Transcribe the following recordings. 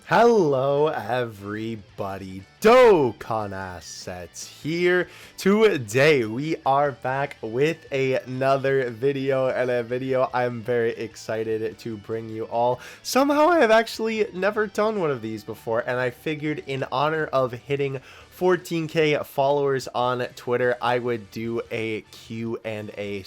Hello everybody, Dokkan Assets here. Today we are back with another video, and a video I'm very excited to bring you all. Somehow I have actually never done one of these before, and I figured in honor of hitting 14k followers on Twitter, I would do a Q&A/AMA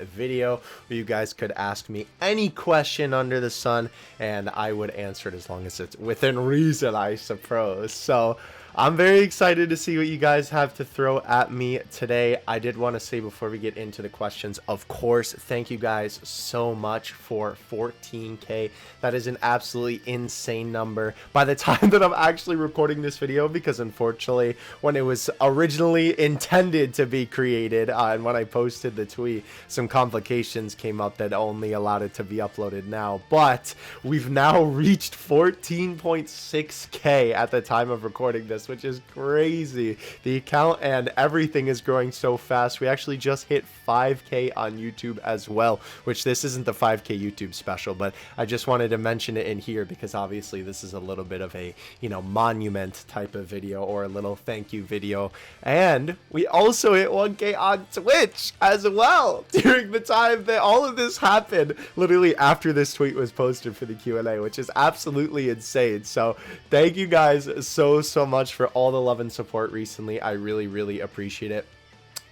video where you guys could ask me any question under the sun and I would answer it as long as it's within reason, I suppose. So I'm very excited to see what you guys have to throw at me today. I did want to say before we get into the questions, of course, thank you guys so much for 14k. That is an absolutely insane number by the time that I'm actually recording this video, because unfortunately when it was originally intended to be created and when I posted the tweet, some complications came up that only allowed it to be uploaded now. But we've now reached 14.6k at the time of recording this, which is crazy. The account and everything is growing so fast. We actually just hit 5k on YouTube as well, which this isn't the 5k YouTube special, but I just wanted to mention it in here because obviously this is a little bit of a, monument type of video, or a little thank you video. And we also hit 1k on Twitch as well during the time that all of this happened, literally after this tweet was posted for the Q&A, which is absolutely insane. So thank you guys so much for all the love and support recently. I really appreciate it.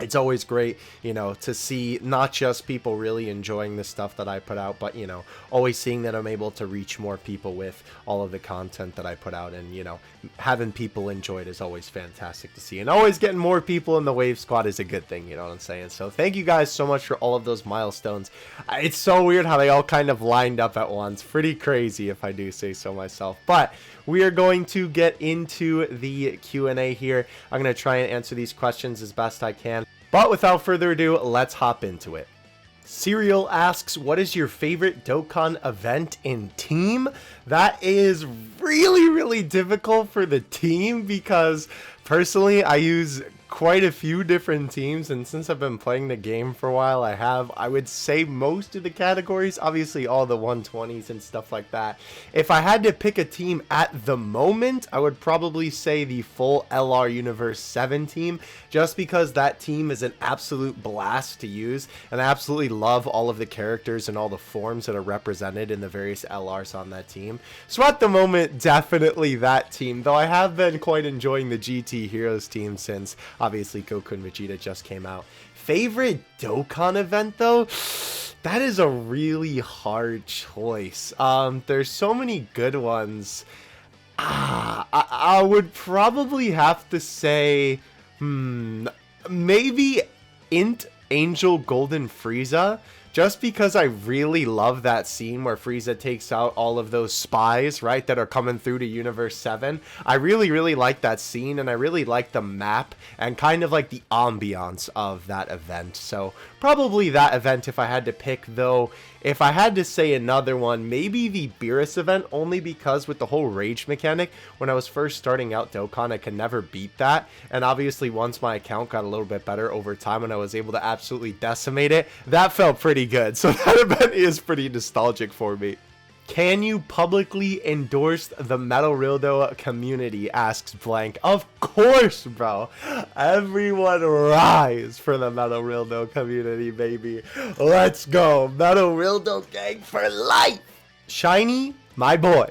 It's always great, to see not just people really enjoying the stuff that I put out, but, always seeing that I'm able to reach more people with all of the content that I put out. And, having people enjoy it is always fantastic to see. And always getting more people in the Wave Squad is a good thing, you know what I'm saying? So thank you guys so much for all of those milestones. It's so weird how they all kind of lined up at once. Pretty crazy, if I do say so myself. But we are going to get into the Q&A here. I'm going to try and answer these questions as best I can. But without further ado, let's hop into it. Serial asks, what is your favorite Dokkan event in team? That is really difficult for the team, because personally I use quite a few different teams, and since I've been playing the game for a while, I would say most of the categories, obviously all the 120s and stuff like that. If I had to pick a team at the moment, I would probably say the full LR Universe 7 team, just because that team is an absolute blast to use, and I absolutely love all of the characters and all the forms that are represented in the various LRs on that team. So at the moment, definitely that team, though I have been quite enjoying the GT Heroes team since obviously Goku and Vegeta just came out. Favorite Dokkan event though? That is a really hard choice. There's so many good ones. I would probably have to say, maybe Int Angel Golden Frieza. Just because I really love that scene where Frieza takes out all of those spies, right, that are coming through to Universe 7. I really like that scene, and I really like the map and kind of like the ambiance of that event. So probably that event if I had to pick, though. If I had to say another one, maybe the Beerus event, only because with the whole rage mechanic, when I was first starting out Dokkan, I could never beat that. And obviously once my account got a little bit better over time and I was able to absolutely decimate it, that felt pretty good. So that event is pretty nostalgic for me. Can you publicly endorse the Metal Rildo community? Asks Blank. Of course, bro. Everyone rise for the Metal Rildo community, baby. Let's go. Metal Rildo gang for life. Shiny, my boy,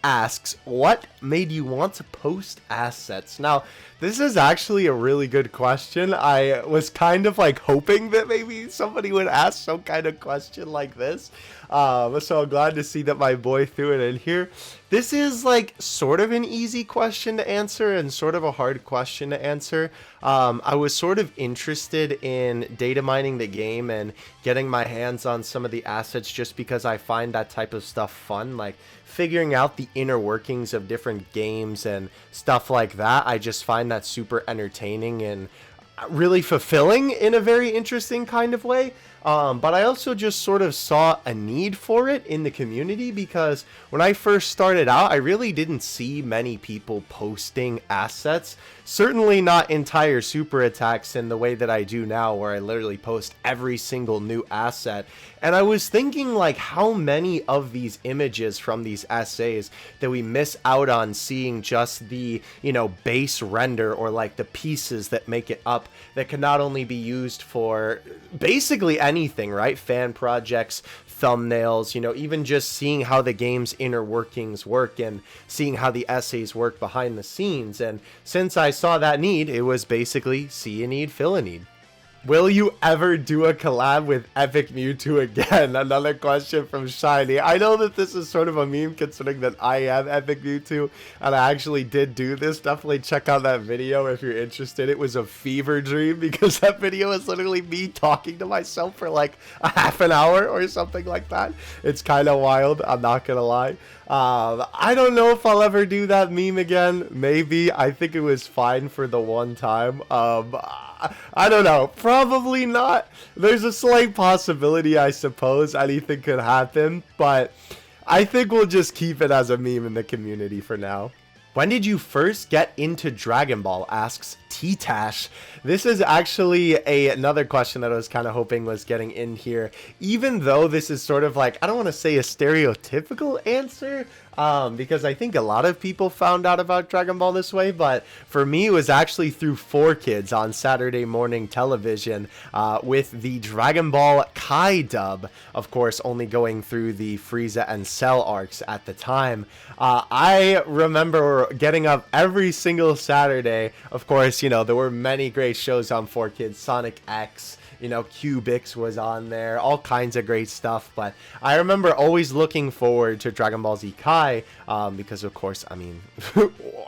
asks, what made you want to post assets? Now, this is actually a really good question. I was kind of like hoping that maybe somebody would ask some kind of question like this. So I'm glad to see that my boy threw it in here. This is like sort of an easy question to answer and sort of a hard question to answer. I was sort of interested in data mining the game and getting my hands on some of the assets just because I find that type of stuff fun, like figuring out the inner workings of different games and stuff like that. I just find that super entertaining and really fulfilling in a very interesting kind of way. But I also just sort of saw a need for it in the community because when I first started out, I really didn't see many people posting assets. Certainly not entire super attacks in the way that I do now, where I literally post every single new asset. And I was thinking, like, how many of these images from these essays that we miss out on seeing just the, you know, base render or like the pieces that make it up that can not only be used for basically anything, right? Fan projects, thumbnails, you know, even just seeing how the game's inner workings work and seeing how the essays work behind the scenes. And since I saw that need, it was basically see a need, fill a need. Will you ever do a collab with Epic Mewtwo again? Another question from Shiny. I know that this is sort of a meme considering that I am Epic Mewtwo and I actually did do this. Definitely check out that video if you're interested. It was a fever dream because that video is literally me talking to myself for like a half an hour or something like that. It's kind of wild, I'm not gonna lie. I don't know if I'll ever do that meme again. Maybe. I think it was fine for the one time. I don't know. Probably not. There's a slight possibility, I suppose. Anything could happen. But I think we'll just keep it as a meme in the community for now. When did you first get into Dragon Ball? Asks T-Tash. This is actually another question that I was kind of hoping was getting in here. Even though this is sort of like, I don't want to say a stereotypical answer, because I think a lot of people found out about Dragon Ball this way, but for me it was actually through 4Kids on Saturday morning television with the Dragon Ball Kai dub, of course only going through the Frieza and Cell arcs at the time. I remember getting up every single Saturday. Of course, you know, there were many great shows on 4Kids, Sonic X, you know, Cubix was on there, all kinds of great stuff. But I remember always looking forward to Dragon Ball Z Kai because, of course, I mean,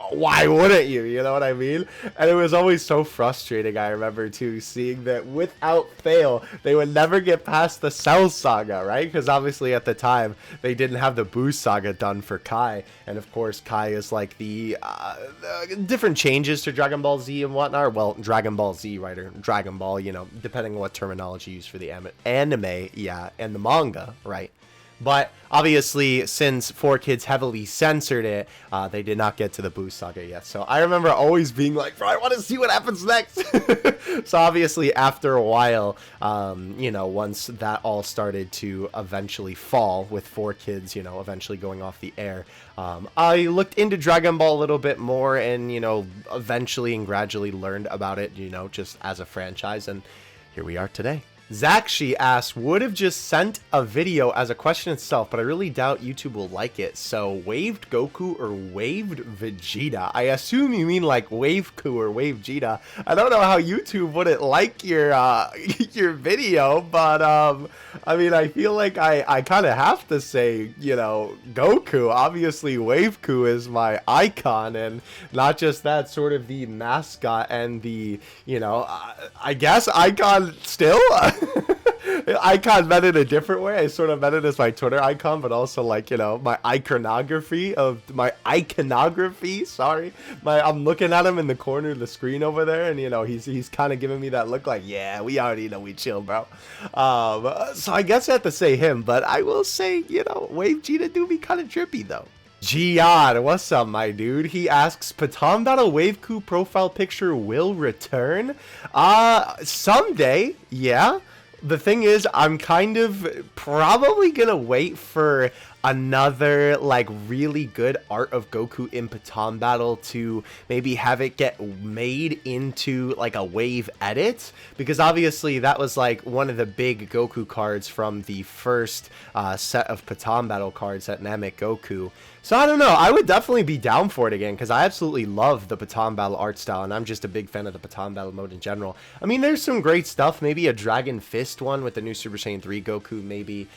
why wouldn't you? You know what I mean? And it was always so frustrating, I remember, too, seeing that without fail, they would never get past the Cell Saga, right? Because obviously at the time, they didn't have the Buu Saga done for Kai. And, of course, Kai is like the different changes to Dragon Ball Z and whatnot. Well, Dragon Ball Z, right? Or Dragon Ball, you know, depending on what terminology used for the anime, yeah, and the manga, right? But obviously, since 4Kids heavily censored it, they did not get to the Buu Saga yet. So I remember always being like, bro, I want to see what happens next. So obviously, after a while, you know, once that all started to eventually fall with 4Kids, you know, eventually going off the air, I looked into Dragon Ball a little bit more and, you know, eventually and gradually learned about it, you know, just as a franchise. And here we are today. Zakshi asks, would have just sent a video as a question itself, but I really doubt YouTube will like it. So, waved Goku or waved Vegeta? I assume you mean like wave Ku or wave Vegeta. I don't know how YouTube wouldn't like your your video, but I mean, I feel like I kind of have to say, you know, Goku. Obviously, wave Ku is my icon, and not just that, sort of the mascot and the, you know, I guess icon still. Icon meant it a different way. I sort of meant it as my Twitter icon, but also like, you know, my iconography. Sorry, I'm looking at him in the corner of the screen over there, and you know, he's kind of giving me that look like, yeah, we already know we chill, bro. So I guess I have to say him, but I will say, you know, Wave Vegeta do be kind of trippy though. Gian, what's up, my dude? He asks, Patan Battle Wave Ku profile picture will return? Someday, yeah. The thing is, I'm kind of probably gonna wait for another like really good art of Goku in Patan Battle to maybe have it get made into like a wave edit, because obviously that was like one of the big Goku cards from the first set of Patan Battle cards at Namek Goku. So I don't know, I would definitely be down for it again, because I absolutely love the Patan Battle art style, and I'm just a big fan of the Patan Battle mode in general. I mean, there's some great stuff, maybe a Dragon Fist one with the new Super Saiyan 3 Goku, maybe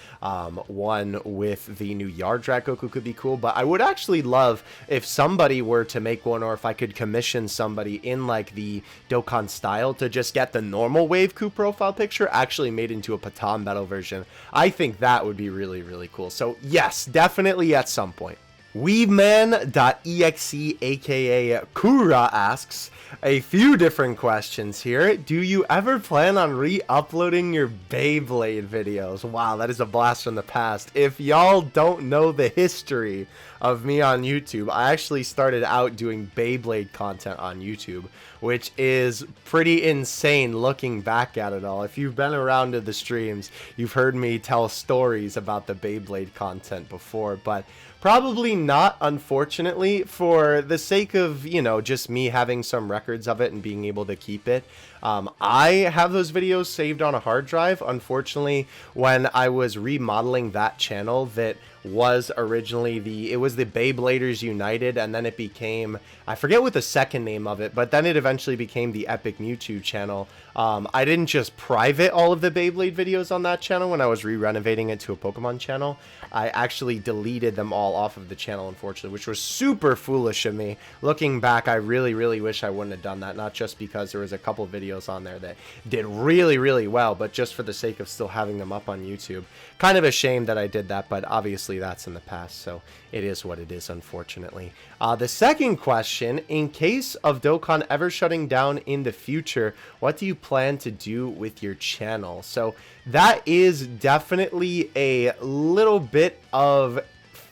one with the new Yardrat Goku could be cool, but I would actually love if somebody were to make one, or if I could commission somebody in like the Dokkan style to just get the normal Wave Ku profile picture actually made into a Patan Battle version. I think that would be really, really cool. So yes, definitely at some point. Weebman.exe aka Kura asks a few different questions here. Do you ever plan on re-uploading your Beyblade videos? Wow, that is a blast from the past. If y'all don't know the history of me on YouTube, I actually started out doing Beyblade content on YouTube, which is pretty insane looking back at it all. If you've been around to the streams, you've heard me tell stories about the Beyblade content before, but probably not, unfortunately, for the sake of, you know, just me having some records of it and being able to keep it. I have those videos saved on a hard drive. Unfortunately, when I was remodeling that channel that was originally it was the Beybladers United, and then it became, I forget what the second name of it, but then it eventually became the Epic Mewtwo channel. I didn't just private all of the Beyblade videos on that channel when I was re-renovating it to a Pokemon channel. I actually deleted them all off of the channel, unfortunately, which was super foolish of me. Looking back, I really, really wish I wouldn't have done that, not just because there was a couple videos on there that did really, really well, but just for the sake of still having them up on YouTube. Kind of a shame that I did that, but obviously that's in the past, so it is what it is, unfortunately. The second question, in case of Dokkan ever shutting down in the future, what do you plan to do with your channel? So that is definitely a little bit of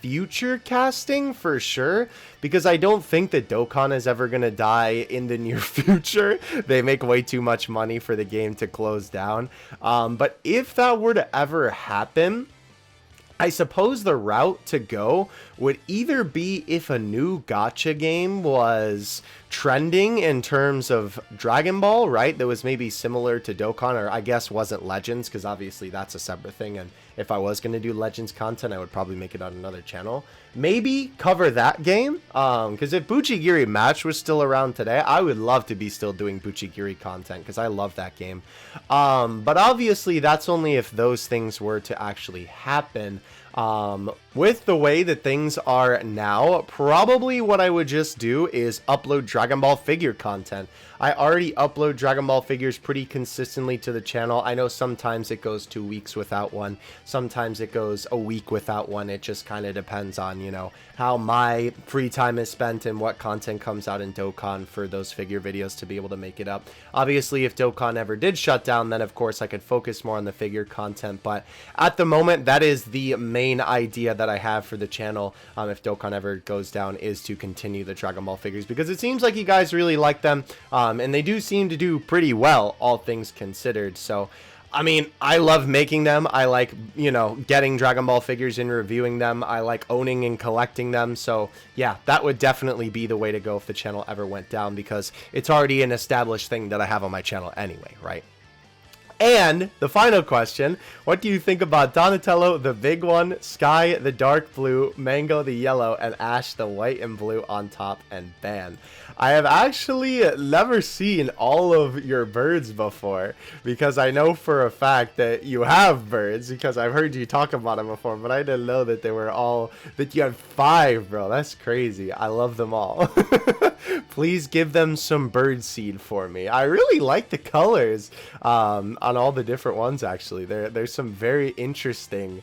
future casting for sure, because I don't think that Dokkan is ever going to die in the near future. They make way too much money for the game to close down. But if that were to ever happen, I suppose the route to go would either be if a new gacha game was trending in terms of Dragon Ball, right? That was maybe similar to Dokkan, or I guess wasn't Legends, because obviously that's a separate thing. And if I was going to do Legends content, I would probably make it on another channel. Maybe cover that game, because if Buchigiri Match was still around today, I would love to be still doing Buchigiri content, because I love that game. But obviously that's only if those things were to actually happen. With the way that things are now, probably what I would just do is upload Dragon Ball figure content. I already upload Dragon Ball figures pretty consistently to the channel. I know sometimes it goes 2 weeks without one. Sometimes it goes a week without one. It just kind of depends on, you know, how my free time is spent and what content comes out in Dokkan for those figure videos to be able to make it up. Obviously, if Dokkan ever did shut down, then of course I could focus more on the figure content. But at the moment, that is the main idea that I have for the channel, if Dokkan ever goes down, is to continue the Dragon Ball figures, because it seems like you guys really like them, and they do seem to do pretty well, all things considered. So I mean, I love making them. I like, you know, getting Dragon Ball figures and reviewing them. I like owning and collecting them. So yeah, that would definitely be the way to go if the channel ever went down, because it's already an established thing that I have on my channel anyway, right? And the final question, what do you think about Donatello, the big one, Sky, the dark blue, Mango, the yellow, and Ash, the white and blue on top and band? I have actually never seen all of your birds before, because I know for a fact that you have birds, because I've heard you talk about them before, but I didn't know that they were all, that you had 5, bro. That's crazy. I love them all. Please give them some bird seed for me. I really like the colors on all the different ones, actually. There's some very interesting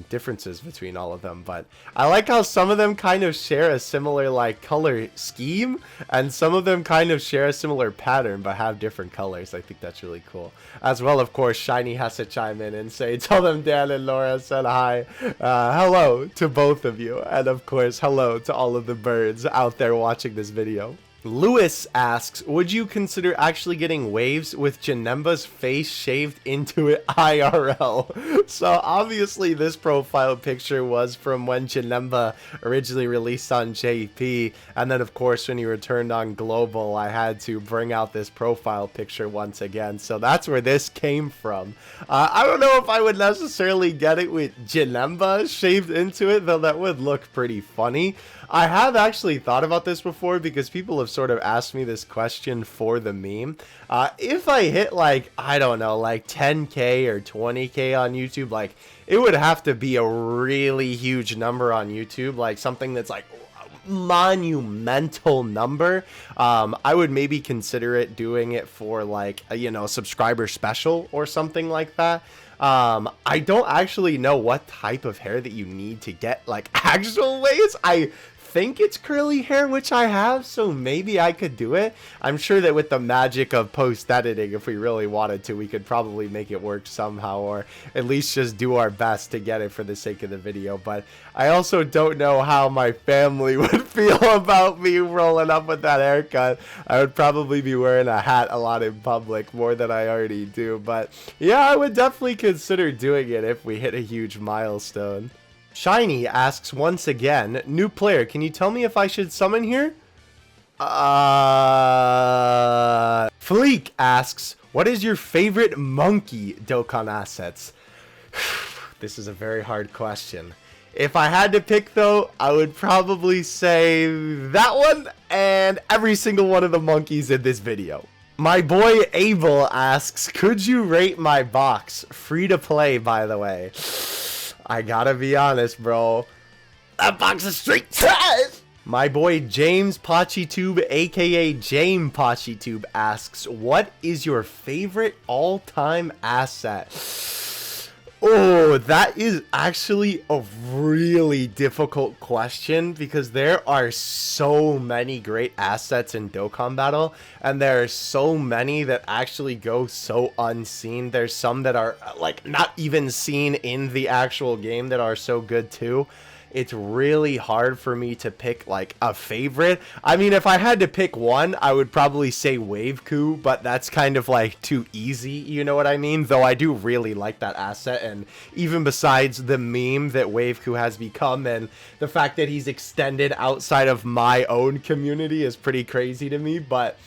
differences between all of them, but I like how some of them kind of share a similar like color scheme, and some of them kind of share a similar pattern but have different colors. I think that's really cool. As well, of course, Shiny has to chime in and say, tell them Dan and Laura said hi. Hello to both of you, and of course hello to all of the birds out there watching this video. Lewis asks, would you consider actually getting waves with Janemba's face shaved into it IRL? So obviously this profile picture was from when Janemba originally released on JP, and then of course when he returned on Global, I had to bring out this profile picture once again. So that's where this came from. I don't know if I would necessarily get it with Janemba shaved into it, though that would look pretty funny. I have actually thought about this before, because people have sort of asked me this question for the meme. If I hit like, I don't know, like 10K or 20K on YouTube, like it would have to be a really huge number on YouTube, like something that's like monumental number. I would maybe consider doing it for like a, you know, subscriber special or something like that. I don't actually know what type of hair that you need to get like actual waves. I think it's curly hair, which I have, so maybe I could do it. I'm sure that with the magic of post editing, if we really wanted to, we could probably make it work somehow, or at least just do our best to get it for the sake of the video. But I also don't know how my family would feel about me rolling up with that haircut. I would probably be wearing a hat a lot in public, more than I already do. But yeah, I would definitely consider doing it if we hit a huge milestone. Shiny asks once again, new player, can you tell me if I should summon here? Fleek asks, what is your favorite monkey Dokkan assets? This is a very hard question. If I had to pick though, I would probably say that one and every single one of the monkeys in this video. My boy Abel asks, could you rate my box? Free to play, by the way. I gotta be honest, bro. That box is straight trash! My boy James Pachitube, aka James Pachitube, asks, what is your favorite all-time asset? Oh, that is actually a really difficult question because there are so many great assets in Dokkan Battle, and there are so many that actually go so unseen. There's some that are like not even seen in the actual game that are so good too. It's really hard for me to pick like a favorite. I mean, if I had to pick one, I would probably say Wave Coup, but that's kind of like too easy, you know what I mean? Though I do really like that asset, and even besides the meme that Wave Coup has become and the fact that he's extended outside of my own community is pretty crazy to me, but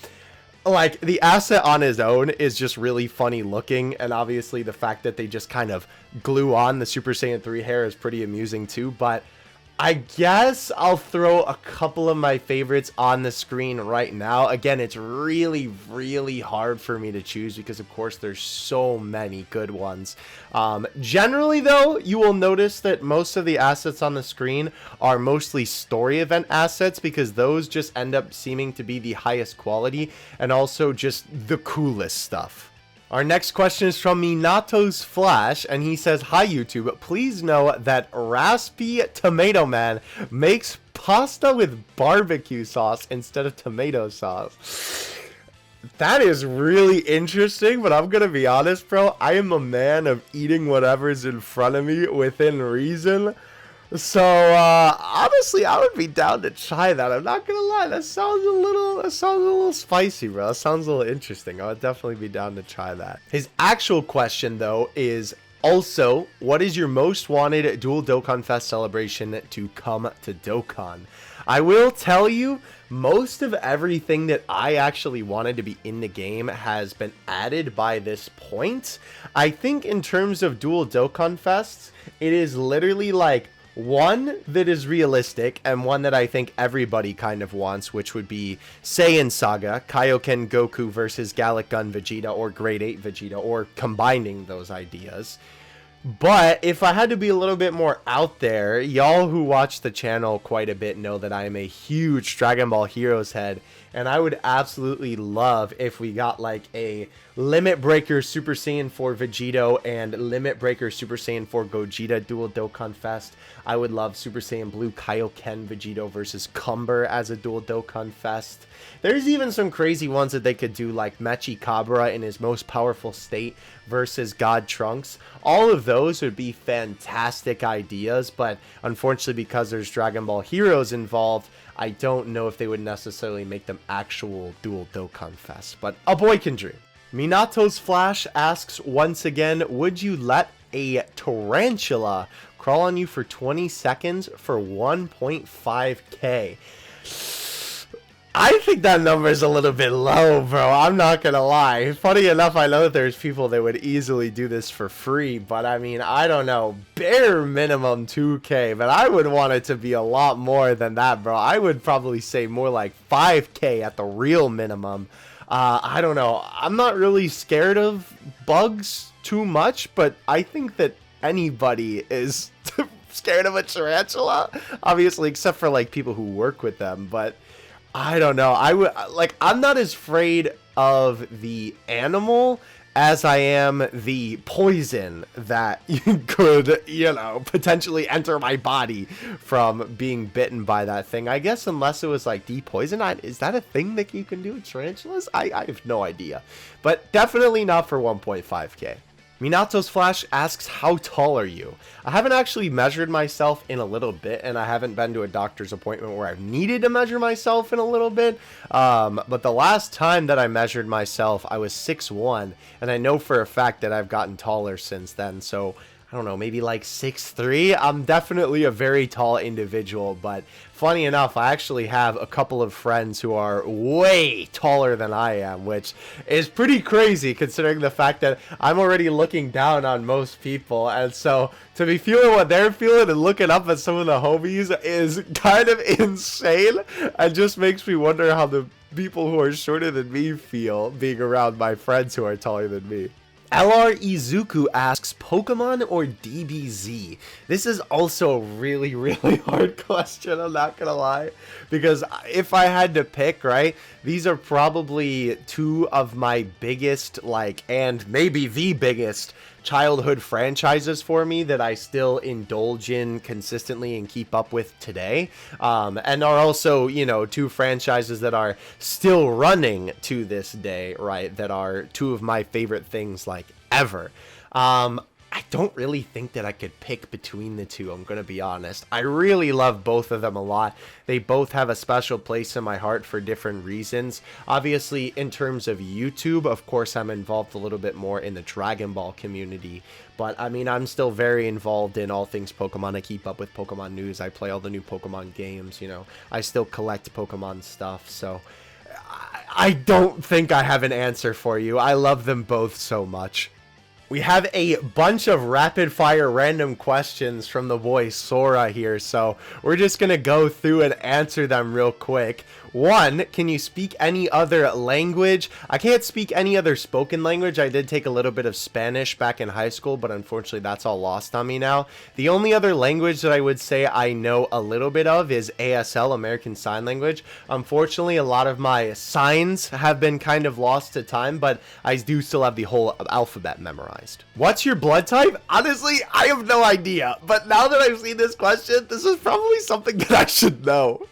like the asset on his own is just really funny looking, and obviously the fact that they just kind of glue on the Super Saiyan 3 hair is pretty amusing too. But I guess I'll throw a couple of my favorites on the screen right now. Again, it's really, really hard for me to choose because, of course, there's so many good ones. Generally, though, you will notice that most of the assets on the screen are mostly story event assets because those just end up seeming to be the highest quality and also just the coolest stuff. Our next question is from Minato's Flash, and he says, hi YouTube, please know that Raspy Tomato Man makes pasta with barbecue sauce instead of tomato sauce. That is really interesting, but I'm gonna be honest, bro. I am a man of eating whatever's in front of me within reason. So, honestly, I would be down to try that. I'm not gonna lie, that sounds a little spicy, bro. That sounds a little interesting. I would definitely be down to try that. His actual question, though, is also, what is your most wanted Dual Dokkan Fest celebration to come to Dokkan? I will tell you, most of everything that I actually wanted to be in the game has been added by this point. I think in terms of Dual Dokkan Fests, it is literally like one that is realistic and one that I think everybody kind of wants, which would be Saiyan Saga, Kaioken Goku versus Gallic Gun Vegeta or Grade 8 Vegeta, or combining those ideas. But if I had to be a little bit more out there, y'all who watch the channel quite a bit know that I am a huge Dragon Ball Heroes head, and I would absolutely love if we got like a Limit Breaker Super Saiyan 4 Vegito and Limit Breaker Super Saiyan 4 Gogeta Dual Dokkan Fest. I would love Super Saiyan Blue Kaioken Vegito versus Cumber as a Dual Dokkan Fest. There's even some crazy ones that they could do, like Mechi Cabra in his most powerful state versus God Trunks. All of those would be fantastic ideas, but unfortunately because there's Dragon Ball Heroes involved, I don't know if they would necessarily make them actual Dual Dokkan Fest, but a boy can dream. Minato's Flash asks once again, would you let a tarantula crawl on you for 20 seconds for 1.5k? I think that number is a little bit low, bro. I'm not gonna lie. Funny enough, I know that there's people that would easily do this for free, but I mean, I don't know. Bare minimum 2k, but I would want it to be a lot more than that, bro. I would probably say more like 5k at the real minimum. I don't know. I'm not really scared of bugs too much, but I think that anybody is scared of a tarantula, obviously, except for like people who work with them. But I don't know. I'm not as afraid of the animal as I am the poison that could, potentially enter my body from being bitten by that thing. I guess unless it was like depoison, is that a thing that you can do with tarantulas? I have no idea, but definitely not for 1.5k. Minato's Flash asks, how tall are you? I haven't actually measured myself in a little bit, and I haven't been to a doctor's appointment where I've needed to measure myself in a little bit. But the last time that I measured myself, I was 6'1", and I know for a fact that I've gotten taller since then. So I don't know, maybe like 6'3". I'm definitely a very tall individual, but funny enough, I actually have a couple of friends who are way taller than I am, which is pretty crazy considering the fact that I'm already looking down on most people. And so to be feeling what they're feeling and looking up at some of the homies is kind of insane, and just makes me wonder how the people who are shorter than me feel being around my friends who are taller than me. LR Izuku asks, Pokemon or DBZ? This is also a really, really hard question, I'm not gonna lie. Because if I had to pick, right, these are probably two of my biggest, and maybe the biggest childhood franchises for me that I still indulge in consistently and keep up with today, and are also, two franchises that are still running to this day, right, that are two of my favorite things ever. I don't really think that I could pick between the two, I'm gonna be honest. I really love both of them a lot. They both have a special place in my heart for different reasons. Obviously, in terms of YouTube, of course, I'm involved a little bit more in the Dragon Ball community. But, I mean, I'm still very involved in all things Pokemon. I keep up with Pokemon news. I play all the new Pokemon games, I still collect Pokemon stuff, so I don't think I have an answer for you. I love them both so much. We have a bunch of rapid fire random questions from the boy Sora here, so we're just gonna go through and answer them real quick. 1, can you speak any other language? I can't speak any other spoken language. I did take a little bit of Spanish back in high school, but unfortunately that's all lost on me now. The only other language that I would say I know a little bit of is ASL, American Sign Language. Unfortunately, a lot of my signs have been kind of lost to time, but I do still have the whole alphabet memorized. What's your blood type? Honestly, I have no idea, but now that I've seen this question, this is probably something that I should know.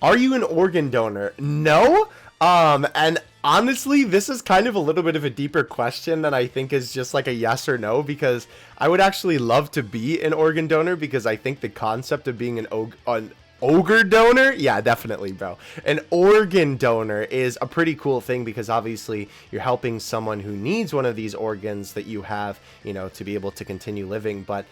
Are you an organ donor? No. And honestly, this is kind of a little bit of a deeper question than I think is just like a yes or no, because I would actually love to be an organ donor, because I think the concept of being an ogre donor, yeah, definitely, bro. An organ donor is a pretty cool thing, because obviously you're helping someone who needs one of these organs that you have, to be able to continue living. But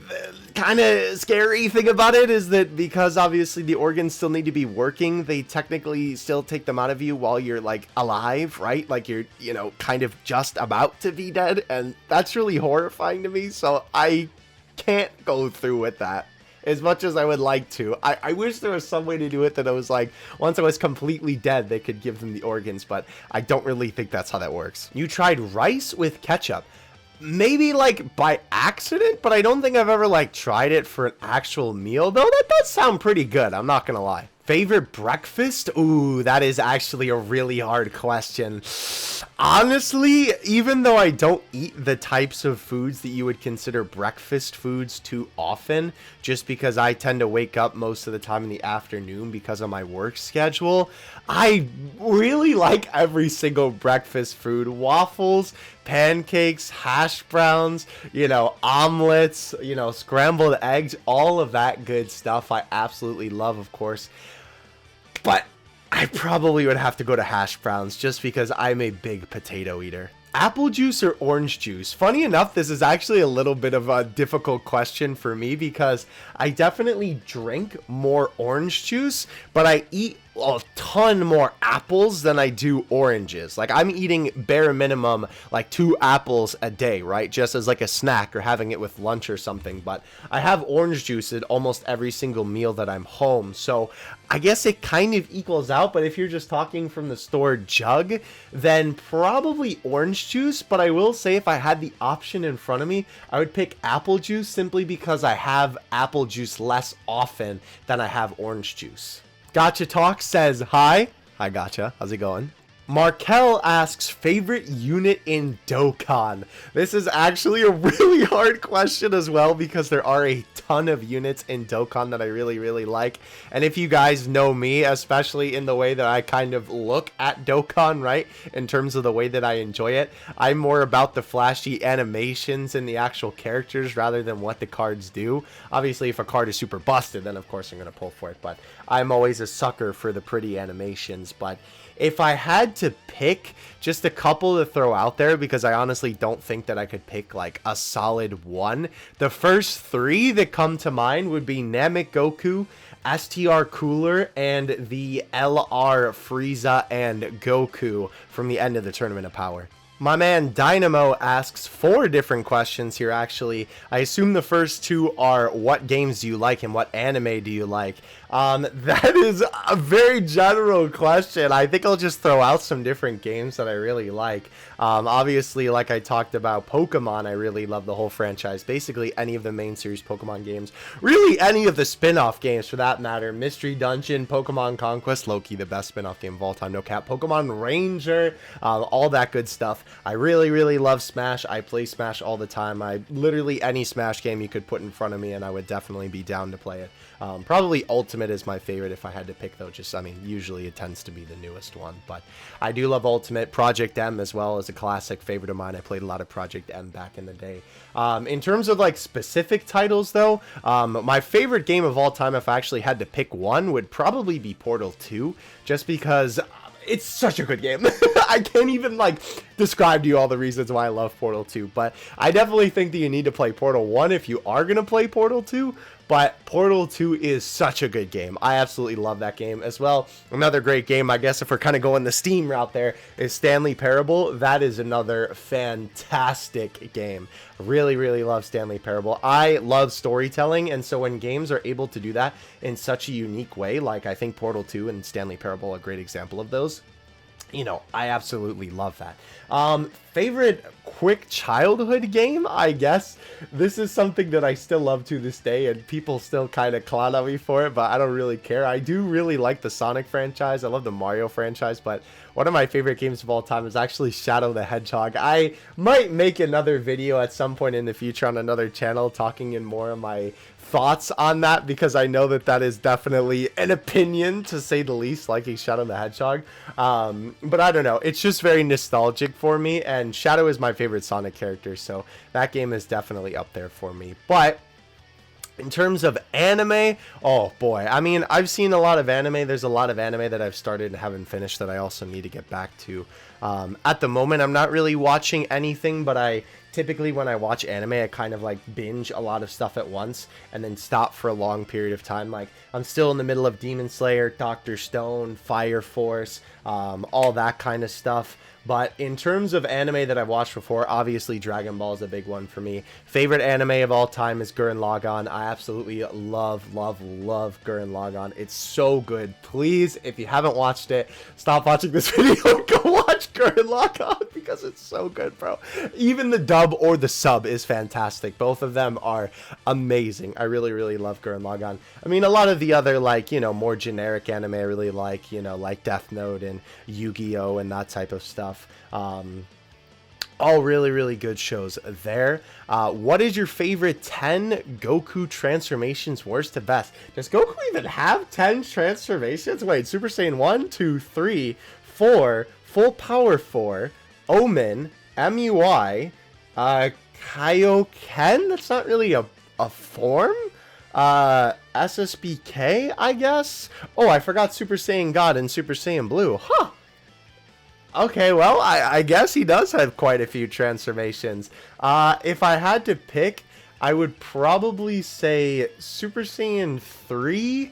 the kind of scary thing about it is that because obviously the organs still need to be working, they technically still take them out of you while you're alive, right? You're, kind of just about to be dead, and that's really horrifying to me, so I can't go through with that as much as I would like to. I wish there was some way to do it that I was once I was completely dead, they could give them the organs, but I don't really think that's how that works. You tried rice with ketchup. Maybe by accident, but I don't think I've ever tried it for an actual meal, though that does sound pretty good, I'm not gonna lie. Favorite breakfast? Ooh, that is actually a really hard question. Honestly, even though I don't eat the types of foods that you would consider breakfast foods too often, just because I tend to wake up most of the time in the afternoon because of my work schedule, I really like every single breakfast food. Waffles, pancakes, hash browns, omelets, scrambled eggs, all of that good stuff I absolutely love, of course. But I probably would have to go to hash browns just because I'm a big potato eater. Apple juice or orange juice? Funny enough, this is actually a little bit of a difficult question for me, because I definitely drink more orange juice, but I eat a ton more apples than I do oranges. I'm eating bare minimum 2 apples a day, right? Just as a snack or having it with lunch or something. But I have orange juice at almost every single meal that I'm home. So I guess it kind of equals out. But if you're just talking from the store jug, then probably orange juice. But I will say, if I had the option in front of me, I would pick apple juice, simply because I have apple juice less often than I have orange juice. Gotcha Talk says, hi. Hi, Gotcha. How's it going? Markel asks, favorite unit in Dokkan. This is actually a really hard question as well, because there are a ton of units in Dokkan that I really, really like. And if you guys know me, especially in the way that I kind of look at Dokkan, right, in terms of the way that I enjoy it, I'm more about the flashy animations and the actual characters rather than what the cards do. Obviously, if a card is super busted, then of course I'm going to pull for it, but I'm always a sucker for the pretty animations. But if I had to pick just a couple to throw out there, because I honestly don't think that I could pick like a solid one, the first three that come to mind would be Namek Goku, STR Cooler, and the LR Frieza and Goku from the end of the Tournament of Power. My man Dynamo asks 4 different questions here, actually. I assume the first 2 are what games do you like and what anime do you like? That is a very general question. I think I'll just throw out some different games that I really like. Obviously, like I talked about Pokemon, I really love the whole franchise. Basically, any of the main series Pokemon games. Really, any of the spin-off games, for that matter. Mystery Dungeon, Pokemon Conquest, low-key the best spin-off game of all time, no cap. Pokemon Ranger, all that good stuff. I really, really love Smash. I play Smash all the time. Literally any Smash game you could put in front of me, and I would definitely be down to play it. Probably Ultimate is my favorite if I had to pick, though. Just, I mean, usually it tends to be the newest one, but I do love Ultimate. Project M as well is a classic favorite of mine. I played a lot of Project M back in the day. In terms of like specific titles, though, my favorite game of all time, if I actually had to pick one, would probably be Portal 2, just because it's such a good game. I can't even like describe to you all the reasons why I love Portal 2, but I definitely think that you need to play Portal 1 if you are going to play Portal 2, but Portal 2 is such a good game. I absolutely love that game as well. Another great game, I guess, if we're kind of going the Steam route there, is Stanley Parable. That is another fantastic game. Really, really love Stanley Parable. I love storytelling, and so when games are able to do that in such a unique way, like I think Portal 2 and Stanley Parable are a great example of those, you know, I absolutely love that. Favorite quick childhood game, I guess. This is something that I still love to this day, and people still kind of clown on me for it, but I don't really care. I do really like the Sonic franchise. I love the Mario franchise, but one of my favorite games of all time is actually Shadow the Hedgehog. I might make another video at some point in the future on another channel talking in more of my thoughts on that, because I know that that is definitely an opinion, to say the least, liking Shadow the Hedgehog. But I don't know, it's just very nostalgic for me, and Shadow is my favorite Sonic character, so that game is definitely up there for me. But in terms of anime, oh boy, I mean, I've seen a lot of anime. There's a lot of anime that I've started and haven't finished that I also need to get back to. At the moment, I'm not really watching anything, but I typically, when I watch anime, I kind of like binge a lot of stuff at once and then stop for a long period of time. Like, I'm still in the middle of Demon Slayer, Dr. Stone, Fire Force, all that kind of stuff. But in terms of anime that I've watched before, obviously Dragon Ball is a big one for me. Favorite anime of all time is Gurren Lagann. I absolutely love, love, love Gurren Lagann. It's so good. Please, if you haven't watched it, stop watching this video and go watch Gurren Lagann, because it's so good, bro. Even the dub or the sub is fantastic. Both of them are amazing. I really, really love Gurren Lagann. I mean, a lot of the other, like, you know, more generic anime I really like, you know, like Death Note and Yu-Gi-Oh! And that type of stuff. All really, really good shows there. What is your favorite 10 Goku transformations, worst to best? Does Goku even have 10 transformations? Wait, Super Saiyan 1, 2, 3, 4, Full Power 4, Omen, MUI, Kaioken? That's not really a form? SSBK, I guess? Oh, I forgot Super Saiyan God and Super Saiyan Blue. Huh. Okay, well, I guess he does have quite a few transformations. If I had to pick, I would probably say Super Saiyan 3,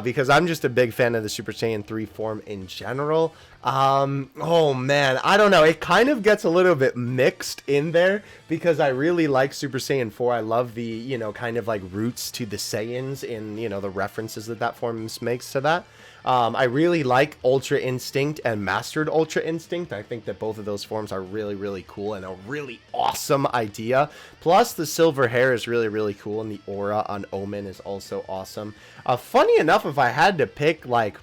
because I'm just a big fan of the Super Saiyan 3 form in general. Oh man, I don't know. It kind of gets a little bit mixed in there, because I really like Super Saiyan 4. I love the, you know, kind of like roots to the Saiyans in, you know, the references that that form makes to that. I really like Ultra Instinct and Mastered Ultra Instinct. I think that both of those forms are really, really cool and a really awesome idea. Plus, the silver hair is really, really cool, and the aura on Omen is also awesome. Funny enough, if I had to pick, like,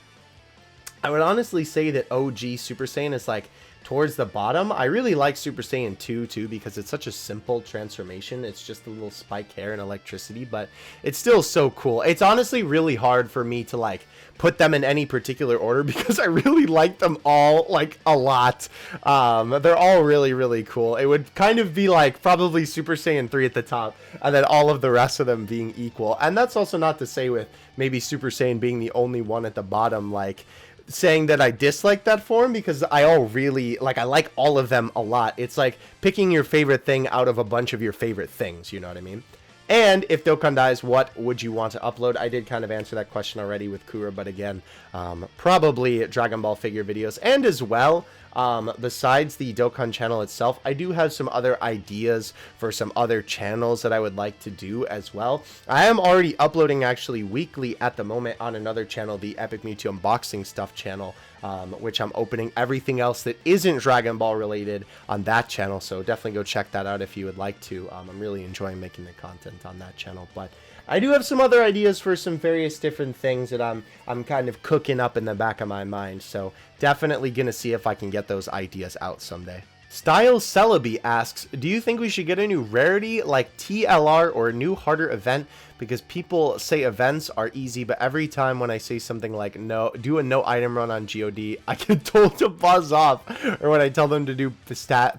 I would honestly say that OG Super Saiyan is like towards the bottom. I really like Super Saiyan 2 too because it's such a simple transformation. It's just a little spike hair and electricity, but it's still so cool. It's honestly really hard for me to like put them in any particular order because I really like them all like a lot. They're all really, really cool. It would kind of be like probably Super Saiyan 3 at the top and then all of the rest of them being equal. And that's also not to say with maybe Super Saiyan being the only one at the bottom, like saying that I dislike that form, because I like all of them a lot. It's like picking your favorite thing out of a bunch of your favorite things, you know what I mean? And if Dokkan dies, what would you want to upload? I did kind of answer that question already with Kura, but again, probably Dragon Ball figure videos. And as well, besides the Dokkan channel itself, I do have some other ideas for some other channels that I would like to do as well. I am already uploading actually weekly at the moment on another channel, the Epic Mewtwo Unboxing Stuff channel, which I'm opening everything else that isn't Dragon Ball related on that channel. So definitely go check that out if you would like to. I'm really enjoying making the content on that channel, but I do have some other ideas for some various different things that I'm kind of cooking up in the back of my mind. So definitely gonna see if I can get those ideas out someday. Style Celebi asks, do you think we should get a new rarity like TLR or a new harder event? Because people say events are easy, but every time when I say something like do a no item run on GOD, I get told to buzz off. Or when I tell them to do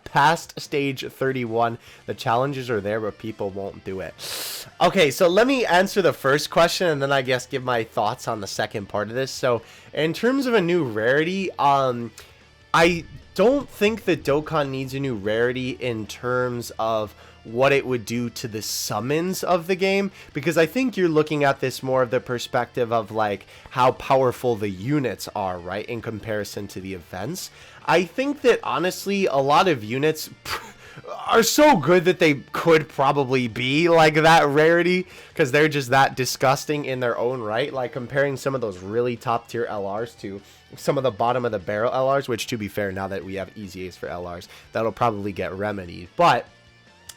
past stage 31, the challenges are there, but people won't do it. Okay, so let me answer the first question and then I guess give my thoughts on the second part of this. So in terms of a new rarity, I don't think that Dokkan needs a new rarity in terms of what it would do to the summons of the game, because I think you're looking at this more of the perspective of like how powerful the units are, right, in comparison to the events. I think that honestly a lot of units are so good that they could probably be like that rarity, because they're just that disgusting in their own right. Like comparing some of those really top tier LRs to some of the bottom of the barrel LRs, which to be fair, now that we have easy A's for LRs, that'll probably get remedied, but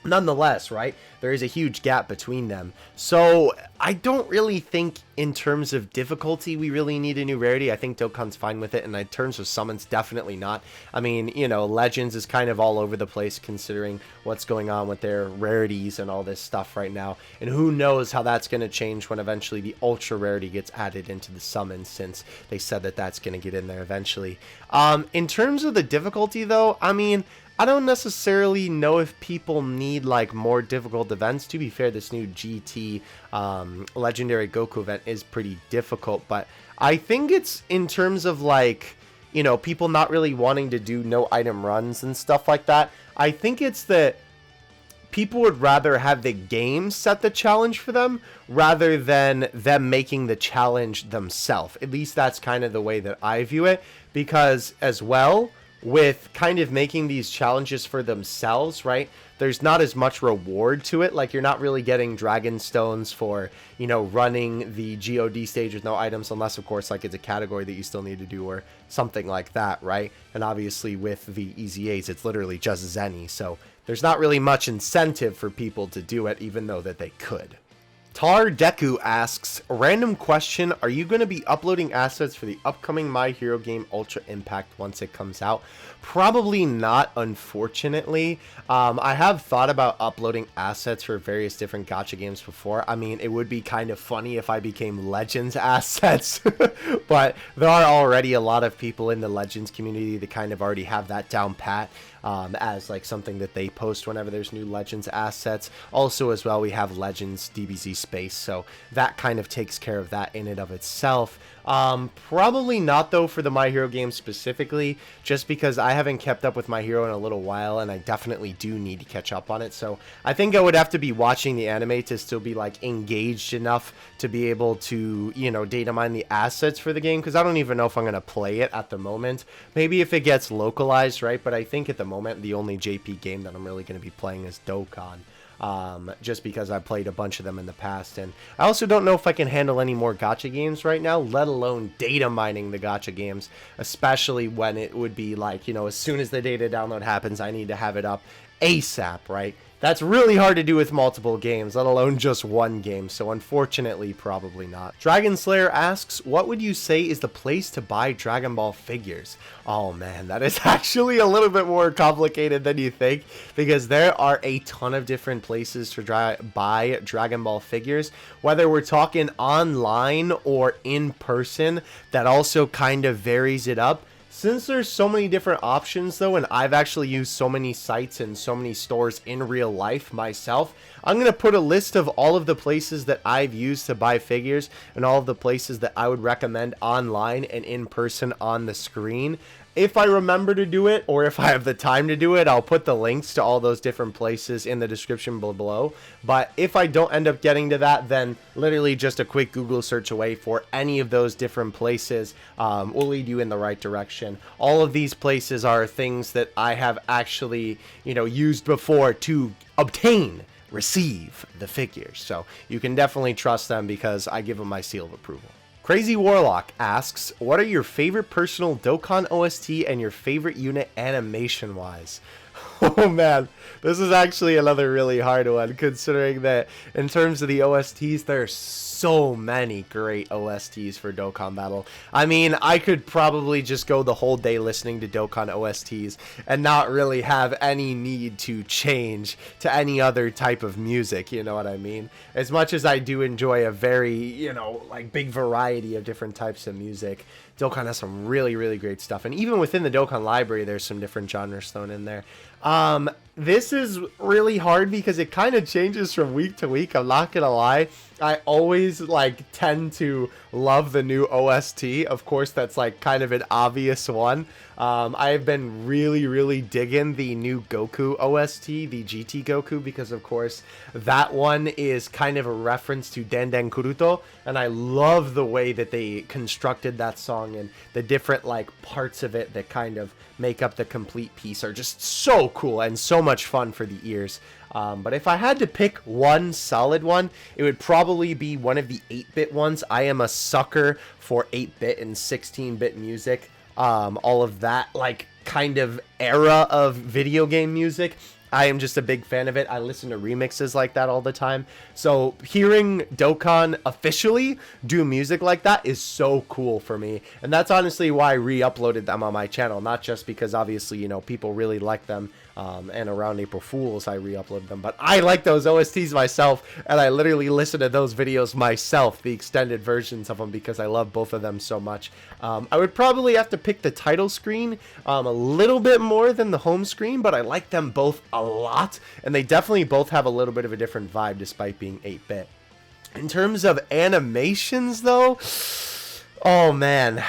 nonetheless, right, there is a huge gap between them. So I don't really think in terms of difficulty we really need a new rarity. I think Dokkan's fine with it, and in terms of summons, definitely not. I mean, you know, Legends is kind of all over the place considering what's going on with their rarities and all this stuff right now, and who knows how that's going to change when eventually the ultra rarity gets added into the summons, since they said that that's going to get in there eventually. In terms of the difficulty though, I mean, I don't necessarily know if people need like more difficult events. To be fair, this new GT Legendary Goku event is pretty difficult, but I think it's in terms of like, you know, people not really wanting to do no item runs and stuff like that. I think it's that people would rather have the game set the challenge for them rather than them making the challenge themselves. At least that's kind of the way that I view it, because as well, with kind of making these challenges for themselves, right, there's not as much reward to it. Like, you're not really getting dragon stones for, you know, running the GOD stage with no items, unless of course like it's a category that you still need to do or something like that, right? And obviously with the easy A's, it's literally just Zenny, so there's not really much incentive for people to do it, even though that they could. Tar Deku asks, random question, are you going to be uploading assets for the upcoming My Hero game Ultra Impact once it comes out? Probably not, unfortunately. I have thought about uploading assets for various different gacha games before. I mean, it would be kind of funny if I became Legends assets, but there are already a lot of people in the Legends community that kind of already have that down pat. As like something that they post whenever there's new Legends assets. Also as well, we have Legends DBZ space, so that kind of takes care of that in and of itself. Probably not though for the My Hero game specifically, just because I haven't kept up with My Hero in a little while, and I definitely do need to catch up on it. So I think I would have to be watching the anime to still be like engaged enough to be able to, you know, data mine the assets for the game, because I don't even know if I'm going to play it at the moment. Maybe if it gets localized, right? But I think at the moment the only JP game that I'm really going to be playing is Dokkan. Just because I played a bunch of them in the past, and I also don't know if I can handle any more gacha games right now, let alone data mining the gacha games, especially when it would be like, you know, as soon as the data download happens, I need to have it up ASAP, right? That's really hard to do with multiple games, let alone just one game, so unfortunately, probably not. Dragon Slayer asks, what would you say is the place to buy Dragon Ball figures? Oh man, that is actually a little bit more complicated than you think, because there are a ton of different places to buy Dragon Ball figures, whether we're talking online or in person. That also kind of varies it up. Since there's so many different options though, and I've actually used so many sites and so many stores in real life myself, I'm going to put a list of all of the places that I've used to buy figures and all of the places that I would recommend online and in person on the screen. If I remember to do it, or if I have the time to do it, I'll put the links to all those different places in the description below. But if I don't end up getting to that, then literally just a quick Google search away for any of those different places will lead you in the right direction. All of these places are things that I have actually, used before to receive the figures. So you can definitely trust them because I give them my seal of approval. Crazy Warlock asks, what are your favorite personal Dokkan OST and your favorite unit animation wise? Oh man, this is actually another really hard one, considering that in terms of the OSTs, there's so many great OSTs for Dokkan Battle. I mean, I could probably just go the whole day listening to Dokkan OSTs and not really have any need to change to any other type of music, you know what I mean? As much as I do enjoy a very, big variety of different types of music, Dokkan has some really, really great stuff. And even within the Dokkan library, there's some different genres thrown in there. This is really hard because it kind of changes from week to week. I'm not gonna lie. I always tend to love the new OST. Of course, that's kind of an obvious one. I've been really digging the new Goku OST, the GT Goku, because of course that one is kind of a reference to Den Den Kuruto, and I love the way that they constructed that song, and the different parts of it that kind of make up the complete piece are just so cool and so much fun for the ears. But if I had to pick one solid one, it would probably be one of the 8-bit ones. I am a sucker for 8-bit and 16-bit music. All of that kind of era of video game music. I am just a big fan of it. I listen to remixes like that all the time. So hearing Dokkan officially do music like that is so cool for me. And that's honestly why I re-uploaded them on my channel. Not just because obviously, people really like them. And around April Fools, I re-uploaded them. But I like those OSTs myself. And I literally listen to those videos myself, the extended versions of them, because I love both of them so much. I would probably have to pick the title screen a little bit more than the home screen. But I like them both a lot, and they definitely both have a little bit of a different vibe despite being 8-bit. In terms of animations though, oh man,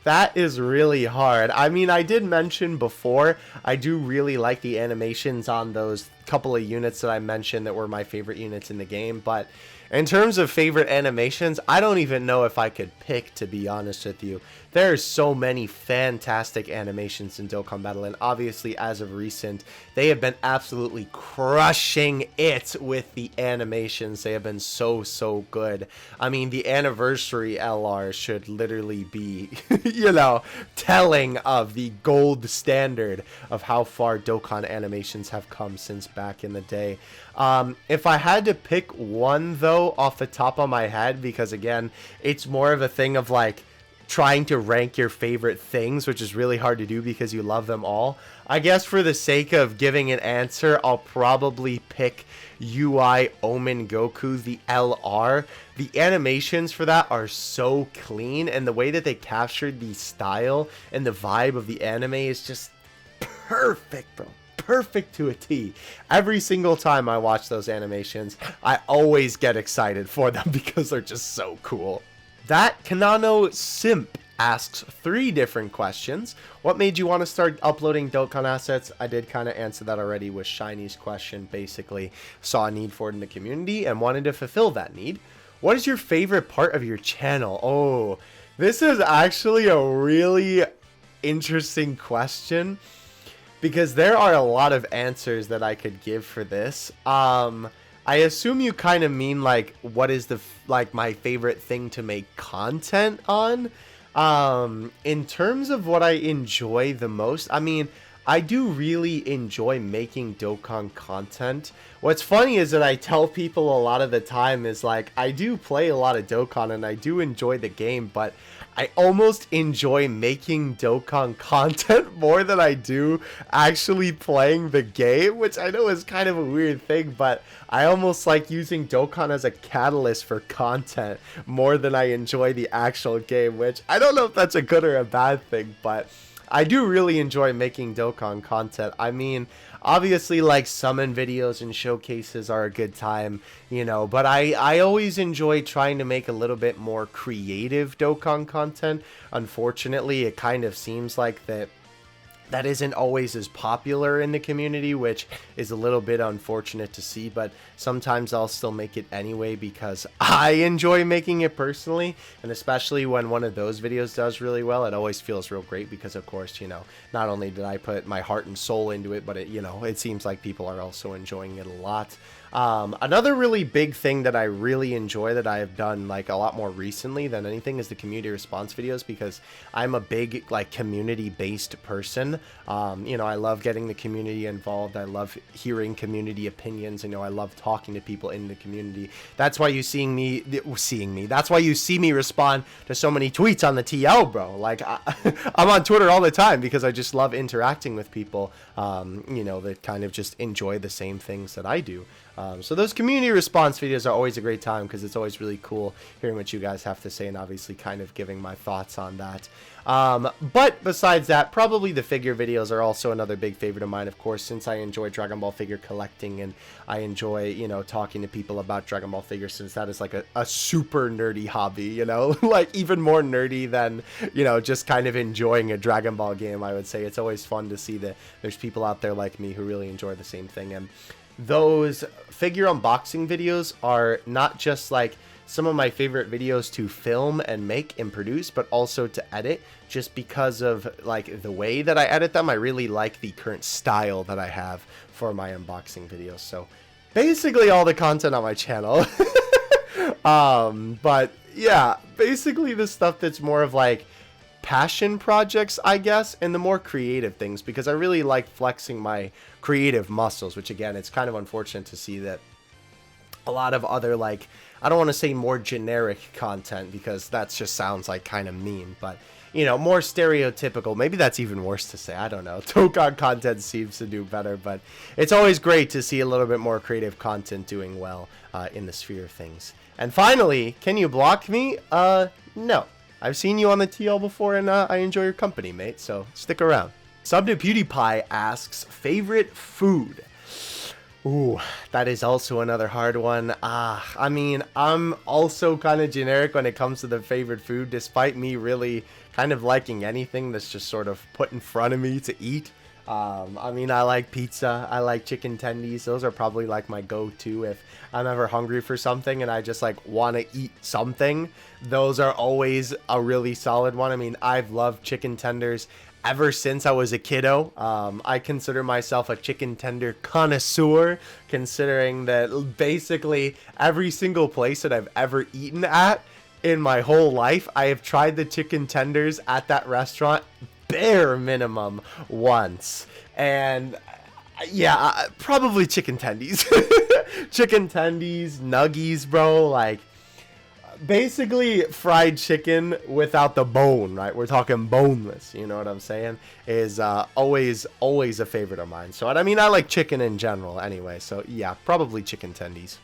that is really hard. I mean, I did mention before, I do really like the animations on those couple of units that I mentioned that were my favorite units in the game, but in terms of favorite animations, I don't even know if I could pick, to be honest with you. There's so many fantastic animations in Dokkan Battle, and obviously as of recent, they have been absolutely crushing it with the animations. They have been so good. I mean, the anniversary LR should literally be, telling of the gold standard of how far Dokkan animations have come since back in the day. If I had to pick one though off the top of my head, because again, it's more of a thing of trying to rank your favorite things, which is really hard to do because you love them all. I guess for the sake of giving an answer, I'll probably pick UI Omen Goku, the LR. The animations for that are so clean, and the way that they captured the style and the vibe of the anime is just perfect, bro. Perfect to a T. Every single time I watch those animations, I always get excited for them because they're just so cool. That Kanano Simp asks 3 different questions. What made you want to start uploading Dokkan assets? I did kind of answer that already with Shiny's question. Basically, saw a need for it in the community and wanted to fulfill that need. What is your favorite part of your channel? Oh, this is actually a really interesting question, because there are a lot of answers that I could give for this. I assume you kind of mean what is the my favorite thing to make content on. In terms of what I enjoy the most, I mean, I do really enjoy making Dokkan content. What's funny is that I tell people a lot of the time is like, I do play a lot of Dokkan and I do enjoy the game, but I almost enjoy making Dokkan content more than I do actually playing the game, which I know is kind of a weird thing, but I almost like using Dokkan as a catalyst for content more than I enjoy the actual game, which I don't know if that's a good or a bad thing, but I do really enjoy making Dokkan content. I mean, obviously, like, summon videos and showcases are a good time, you know, but I always enjoy trying to make a little bit more creative Dokkan content. Unfortunately, it kind of seems like that isn't always as popular in the community, which is a little bit unfortunate to see, but sometimes I'll still make it anyway because I enjoy making it personally, and especially when one of those videos does really well, it always feels real great because, of course, you know, not only did I put my heart and soul into it, but it, you know, it seems like people are also enjoying it a lot. Another really big thing that I really enjoy that I have done like a lot more recently than anything is the community response videos, because I'm a big like community based person. You know, I love getting the community involved. I love hearing community opinions. You know, I love talking to people in the community. That's why you that's why you see me respond to so many tweets on the TL, bro. Like I'm on Twitter all the time because I just love interacting with people, you know, that kind of just enjoy the same things that I do. So those community response videos are always a great time because it's always really cool hearing what you guys have to say and obviously kind of giving my thoughts on that. But besides that, probably the figure videos are also another big favorite of mine, of course, since I enjoy Dragon Ball figure collecting and I enjoy, you know, talking to people about Dragon Ball figures, since that is like a super nerdy hobby, you know, like even more nerdy than, you know, just kind of enjoying a Dragon Ball game. I would say it's always fun to see that there's people out there like me who really enjoy the same thing. And those figure unboxing videos are not just like some of my favorite videos to film and make and produce, but also to edit, just because of like the way that I edit them. I really like the current style that I have for my unboxing videos. So basically all the content on my channel. But yeah, basically the stuff that's more of like passion projects, I guess, and the more creative things, because I really like flexing my creative muscles, which again, it's kind of unfortunate to see that a lot of other, like, I don't want to say more generic content because that just sounds like kind of mean, but you know, more stereotypical, maybe that's even worse to say, I don't know, Dokkan content seems to do better, but it's always great to see a little bit more creative content doing well in the sphere of things. And finally, can you block me? No. I've seen you on the TL before, and I enjoy your company, mate, so stick around. Sub to PewDiePie asks, favorite food? Ooh, that is also another hard one. I mean, I'm also kind of generic when it comes to the favorite food, despite me really kind of liking anything that's just sort of put in front of me to eat. I mean, I like pizza, I like chicken tendies. Those are probably like my go-to if I'm ever hungry for something and I just like want to eat something. Those are always a really solid one. I mean, I've loved chicken tenders ever since I was a kiddo. I consider myself a chicken tender connoisseur, considering that basically every single place that I've ever eaten at in my whole life, I have tried the chicken tenders at that restaurant bare minimum once. And yeah, probably chicken tendies. Chicken tendies, nuggies, bro, like basically fried chicken without the bone, right? We're talking boneless, you know what I'm saying? Is always a favorite of mine. So I mean, I like chicken in general anyway, so yeah, probably chicken tendies.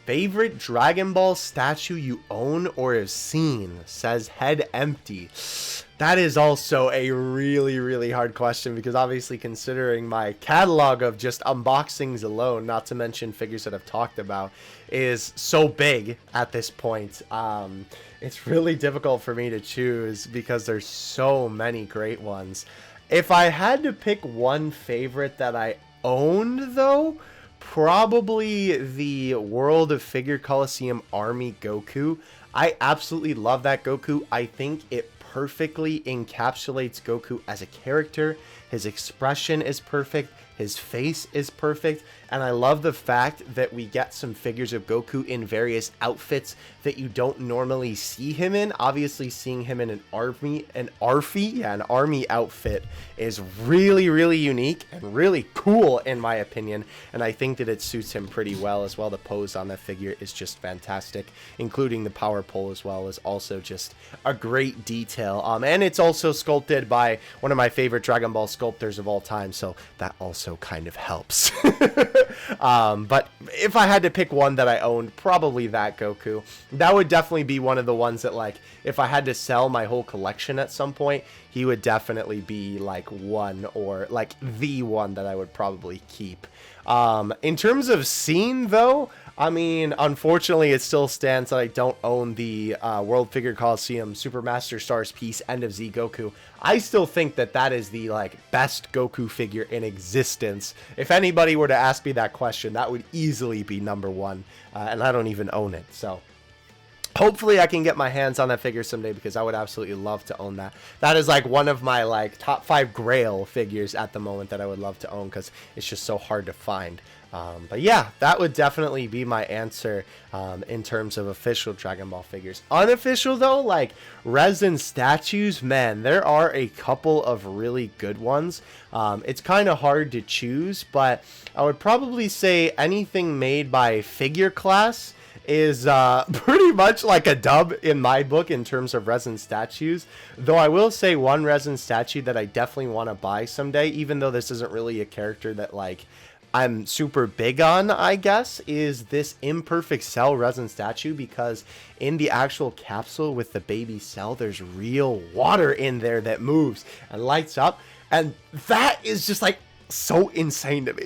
Favorite Dragon Ball statue you own or have seen, says Head Empty. That is also a really hard question, because obviously considering my catalog of just unboxings alone, not to mention figures that I've talked about, is so big at this point. It's really difficult for me to choose because there's so many great ones. If I had to pick one favorite that I owned though, probably the World of Figure Coliseum Army Goku. I absolutely love that Goku. I think it perfectly encapsulates Goku as a character. His expression is perfect. His face is perfect, and I love the fact that we get some figures of Goku in various outfits that you don't normally see him in. Obviously, seeing him in an army outfit is really, really unique and really cool in my opinion, and I think that it suits him pretty well as well. The pose on that figure is just fantastic, including the power pole as well is also just a great detail. And it's also sculpted by one of my favorite Dragon Ball sculptors of all time, so that also kind of helps. But if I had to pick one that I owned, probably that Goku. That would definitely be one of the ones that, like, if I had to sell my whole collection at some point, he would definitely be like one, or like the one that I would probably keep. In terms of scene though, I mean, unfortunately, it still stands that I don't own the World Figure Coliseum Super Master Stars piece End of Z Goku. I still think that that is the like best Goku figure in existence. If anybody were to ask me that question, that would easily be number one, and I don't even own it. So hopefully I can get my hands on that figure someday, because I would absolutely love to own that. That is like one of my like top 5 grail figures at the moment that I would love to own, because it's just so hard to find. But yeah, that would definitely be my answer in terms of official Dragon Ball figures. Unofficial though, like resin statues, man, there are a couple of really good ones. It's kind of hard to choose, but I would probably say anything made by Figure Class is pretty much like a dub in my book in terms of resin statues. Though I will say one resin statue that I definitely want to buy someday, even though this isn't really a character that like I'm super big on, I guess, is this Imperfect Cell resin statue, because in the actual capsule with the baby Cell, there's real water in there that moves and lights up, and that is just like so insane to me.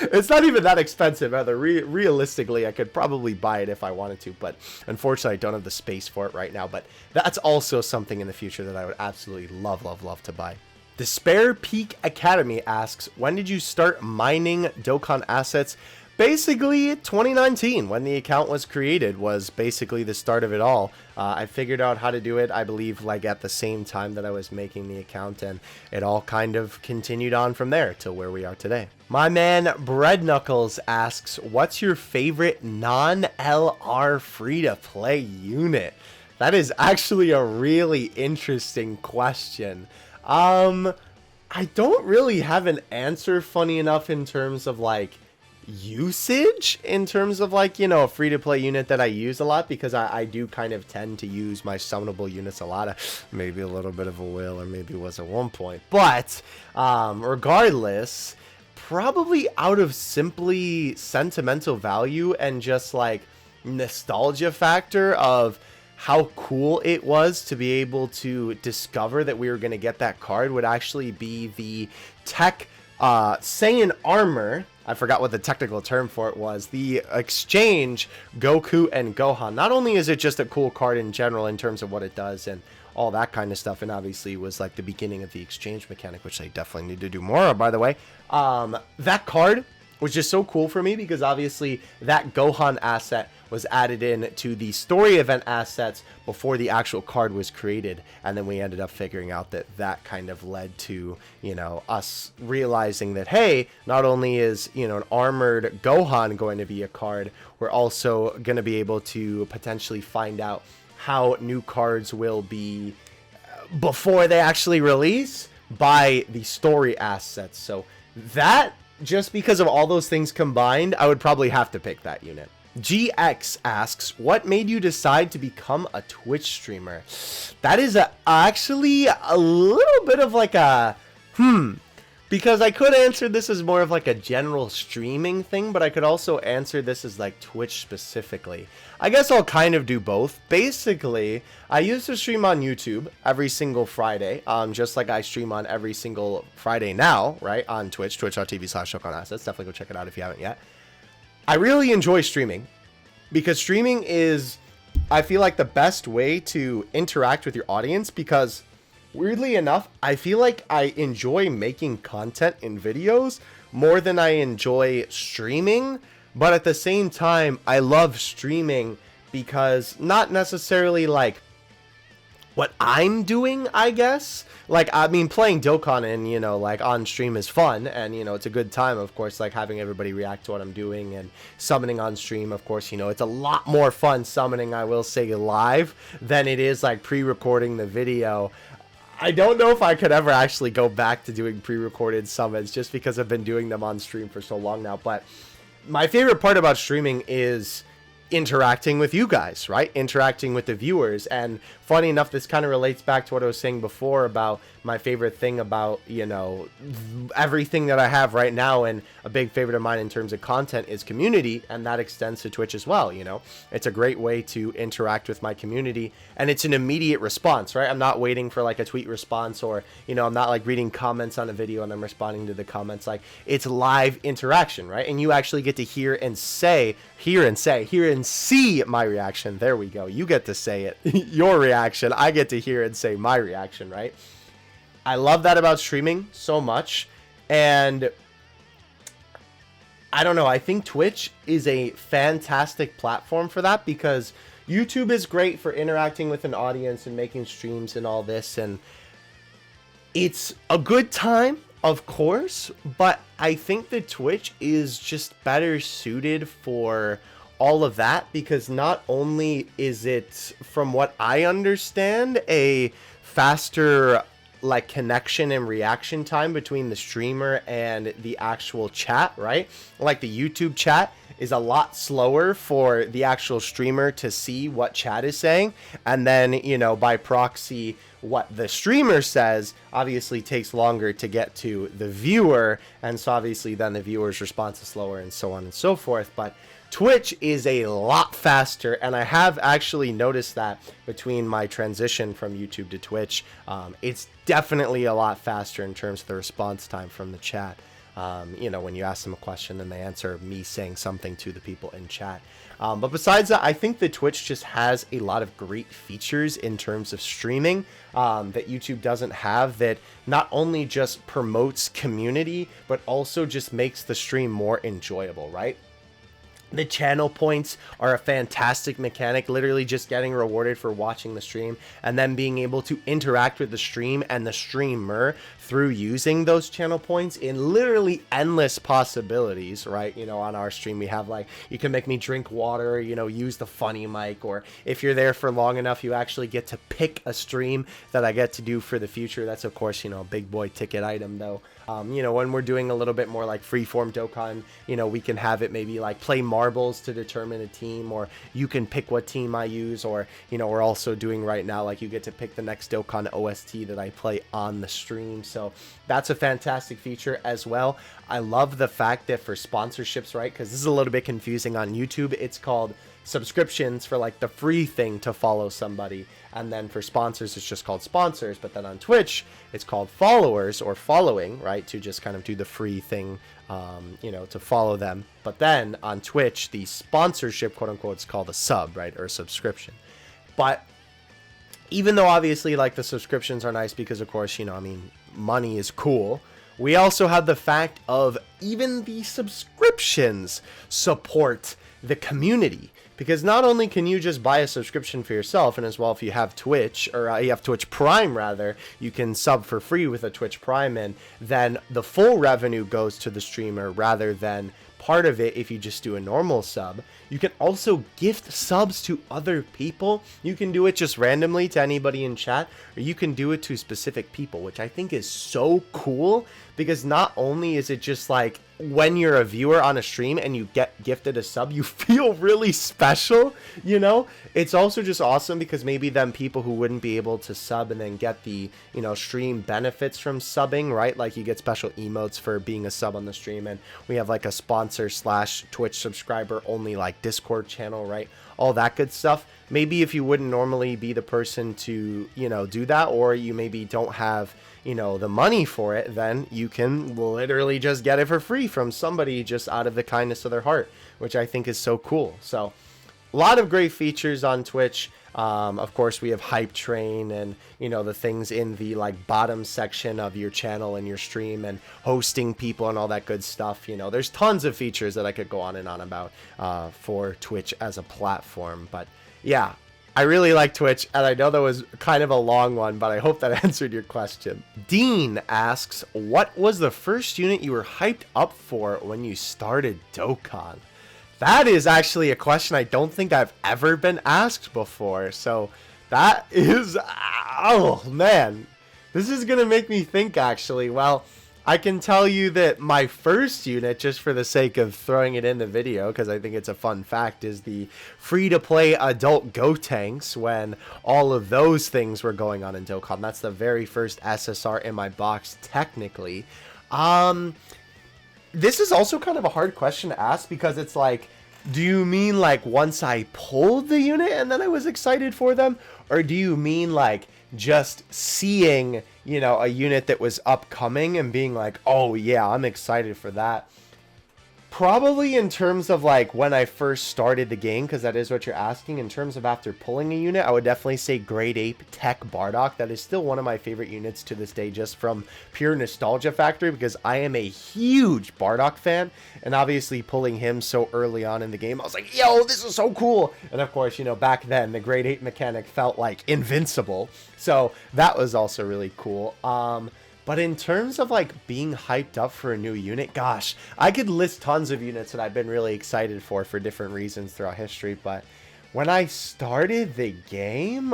It's not even that expensive either. Realistically, I could probably buy it if I wanted to, but unfortunately I don't have the space for it right now. But that's also something in the future that I would absolutely love to buy. Despair Peak Academy asks, when did you start mining Dokkan assets? Basically 2019, when the account was created, was basically the start of it all. I figured out how to do it, I believe, like at the same time that I was making the account, and it all kind of continued on from there till where we are today. My man Bread Knuckles asks, what's your favorite non-LR free-to-play unit? That is actually a really interesting question. I don't really have an answer, funny enough, in terms of like usage, in terms of like, you know, a free-to-play unit that I use a lot, because I do kind of tend to use my summonable units a lot. Maybe a little bit of a will, or maybe it was at one point, but regardless, probably out of simply sentimental value and just like nostalgia factor of how cool it was to be able to discover that we were going to get that card, would actually be the Tech Saiyan Armor. I forgot what the technical term for it was. The exchange Goku and Gohan. Not only is it just a cool card in general in terms of what it does and all that kind of stuff, and obviously was like the beginning of the exchange mechanic, which they definitely need to do more of, by the way. That card was just so cool for me, because obviously that Gohan asset was added in to the story event assets before the actual card was created, and then we ended up figuring out that that kind of led to, you know, us realizing that, hey, not only is, you know, an armored Gohan going to be a card, we're also going to be able to potentially find out how new cards will be before they actually release by the story assets. So that, just because of all those things combined, I would probably have to pick that unit. GX asks, what made you decide to become a Twitch streamer? That is actually a little bit of like a because I could answer this as more of like a general streaming thing, but I could also answer this as like Twitch specifically. I guess I'll kind of do both. Basically, I used to stream on YouTube every single Friday, just like I stream on every single Friday now, right, on Twitch, twitch.tv/DokkanAssets. Definitely go check it out if you haven't yet. I really enjoy streaming, because streaming is, I feel like, the best way to interact with your audience, because weirdly enough, I feel like I enjoy making content in videos more than I enjoy streaming, but at the same time, I love streaming because not necessarily like what I'm doing, I guess. Like, I mean, playing Dokkan and, you know, like on stream is fun, and, you know, it's a good time, of course, like having everybody react to what I'm doing, and summoning on stream, of course, you know, it's a lot more fun summoning, I will say, live than it is like pre-recording the video. I don't know if I could ever actually go back to doing pre-recorded summons just because I've been doing them on stream for so long now, but my favorite part about streaming is interacting with you guys, right? Interacting with the viewers. And funny enough, this kind of relates back to what I was saying before about my favorite thing about, you know, everything that I have right now, and a big favorite of mine in terms of content is community, and that extends to Twitch as well. You know, it's a great way to interact with my community, and it's an immediate response, right? I'm not waiting for like a tweet response, or, you know, I'm not like reading comments on a video and I'm responding to the comments. Like, it's live interaction, right? And you actually get to hear and see my reaction. There we go. You get to say it, your reaction. I get to hear and say my reaction, right? I love that about streaming so much. And I don't know, I think Twitch is a fantastic platform for that, because YouTube is great for interacting with an audience and making streams and all this, and it's a good time, of course, but I think that Twitch is just better suited for all of that, because not only is it, from what I understand, a faster like connection and reaction time between the streamer and the actual chat, right? Like, the YouTube chat is a lot slower for the actual streamer to see what chat is saying, and then, you know, by proxy, what the streamer says obviously takes longer to get to the viewer, and so obviously then the viewer's response is slower, and so on and so forth. But Twitch is a lot faster, and I have actually noticed that between my transition from YouTube to Twitch. It's definitely a lot faster in terms of the response time from the chat. You know, when you ask them a question and they answer me saying something to the people in chat. But besides that, I think that Twitch just has a lot of great features in terms of streaming that YouTube doesn't have, that not only just promotes community, but also just makes the stream more enjoyable, right? The channel points are a fantastic mechanic, literally just getting rewarded for watching the stream and then being able to interact with the stream and the streamer through using those channel points in literally endless possibilities, right? You know, on our stream, we have like, you can make me drink water, you know, use the funny mic, or if you're there for long enough, you actually get to pick a stream that I get to do for the future. That's, of course, you know, a big boy ticket item though. You know, when we're doing a little bit more like freeform Dokkan, you know, we can have it maybe like play marbles to determine a team, or you can pick what team I use, or, you know, we're also doing right now, like, you get to pick the next Dokkan OST that I play on the stream. So that's a fantastic feature as well. I love the fact that for sponsorships, right, because this is a little bit confusing on YouTube, it's called subscriptions for like the free thing to follow somebody, and then for sponsors it's just called sponsors. But then on Twitch it's called followers, or following, right, to just kind of do the free thing, you know, to follow them. But then on Twitch, the sponsorship, quote unquote, is called a sub, right, or a subscription. But even though obviously like the subscriptions are nice because, of course, you know, I mean, money is cool, we also have the fact of even the subscriptions support the community. Because not only can you just buy a subscription for yourself, and as well, if you have Twitch, or you have Twitch Prime rather, you can sub for free with a Twitch Prime, and then the full revenue goes to the streamer rather than part of it if you just do a normal sub. You can also gift subs to other people. You can do it just randomly to anybody in chat, or you can do it to specific people, which I think is so cool, because not only is it just like, when you're a viewer on a stream and you get gifted a sub, you feel really special, you know? It's also just awesome because maybe them people who wouldn't be able to sub and then get the, you know, stream benefits from subbing, right? Like, you get special emotes for being a sub on the stream, and we have like a sponsor / Twitch subscriber only like Discord channel, right? All that good stuff. Maybe if you wouldn't normally be the person to, you know, do that, or you maybe don't have, you know, the money for it, then you can literally just get it for free from somebody just out of the kindness of their heart, which I think is so cool. So a lot of great features on Twitch. Of course, we have Hype Train and, you know, the things in the like bottom section of your channel and your stream, and hosting people and all that good stuff. You know, there's tons of features that I could go on and on about for Twitch as a platform. But yeah, I really like Twitch, and I know that was kind of a long one, but I hope that answered your question. Dean asks, what was the first unit you were hyped up for when you started Dokkan? That is actually a question I don't think I've ever been asked before. So that is, oh man, this is going to make me think actually. Well, I can tell you that my first unit, just for the sake of throwing it in the video, because I think it's a fun fact, is the free-to-play adult Gotenks when all of those things were going on in Dokkan. That's the very first SSR in my box, technically. This is also kind of a hard question to ask because it's like, do you mean like once I pulled the unit and then I was excited for them? Or do you mean like just seeing, you know, a unit that was upcoming and being like, oh yeah, I'm excited for that? Probably in terms of like when I first started the game, because that is what you're asking. In terms of after pulling a unit, I would definitely say Grade Ape Tech Bardock. That is still one of my favorite units to this day, just from pure nostalgia factor, because I am a huge Bardock fan. And obviously pulling him so early on in the game, I was like, yo, this is so cool. And of course, you know, back then the Grade 8 mechanic felt like invincible. So that was also really cool. But in terms of like being hyped up for a new unit, gosh, I could list tons of units that I've been really excited for different reasons throughout history. But when I started the game,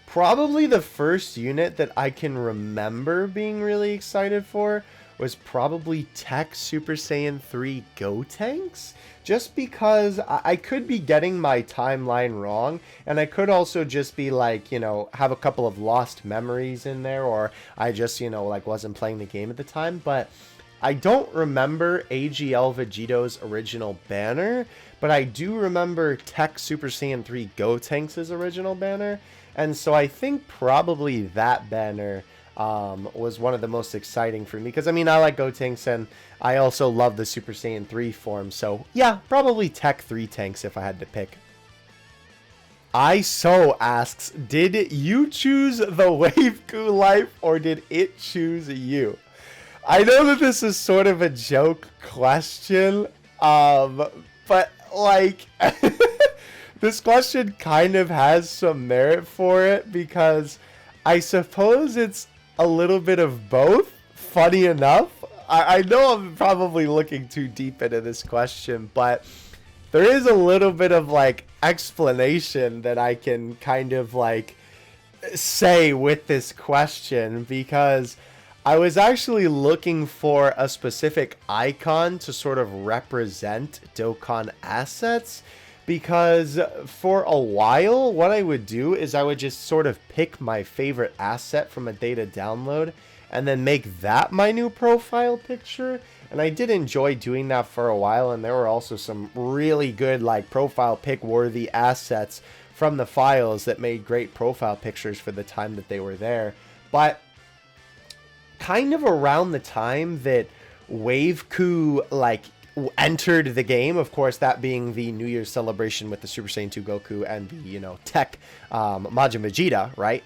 probably the first unit that I can remember being really excited for was probably Tech Super Saiyan 3 Gotenks. Just because I could be getting my timeline wrong, and I could also just be like, you know, have a couple of lost memories in there, or I just, you know, like wasn't playing the game at the time. But I don't remember AGL Vegito's original banner, but I do remember Tech Super Saiyan 3 Gotenks' original banner. And so I think probably that banner was one of the most exciting for me, because I mean, I like Gotenks and I also love the Super Saiyan 3 form. So yeah, probably Tech 3 tanks if I had to pick. ISO asks, did you choose the Wave Ku life or did it choose you? I know that this is sort of a joke question, but like this question kind of has some merit for it, because I suppose it's a little bit of both. Funny enough, I know I'm probably looking too deep into this question, but there is a little bit of like explanation that I can kind of like say with this question, because I was actually looking for a specific icon to sort of represent Dokkan assets. Because for a while, what I would do is I would just sort of pick my favorite asset from a data download and then make that my new profile picture. And I did enjoy doing that for a while, and there were also some really good like profile pick worthy assets from the files that made great profile pictures for the time that they were there. But kind of around the time that Wave Ku like entered the game, of course, that being the New Year's celebration with the Super Saiyan 2 Goku and the, you know, Tech Majin Vegeta, right?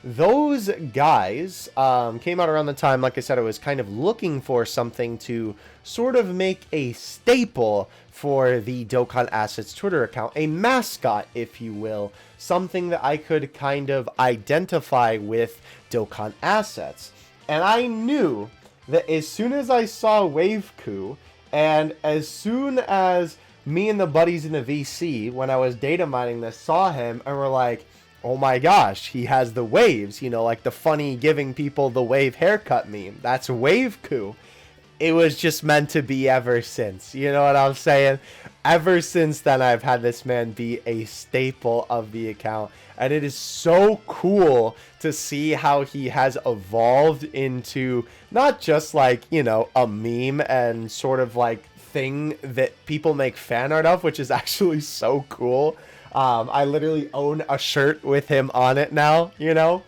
Those guys came out around the time, like I said, I was kind of looking for something to sort of make a staple for the Dokkan Assets Twitter account, a mascot, if you will, something that I could kind of identify with Dokkan Assets. And I knew that as soon as I saw Wave Ku, and as soon as me and the buddies in the VC, when I was data mining this, saw him and were like, oh my gosh, he has the waves, you know, like the funny giving people the wave haircut meme. That's Wave Ku. It was just meant to be ever since. You know what I'm saying? Ever since then, I've had this man be a staple of the account. And it is so cool to see how he has evolved into not just like, you know, a meme and sort of like thing that people make fan art of, which is actually so cool. I literally own a shirt with him on it now, you know?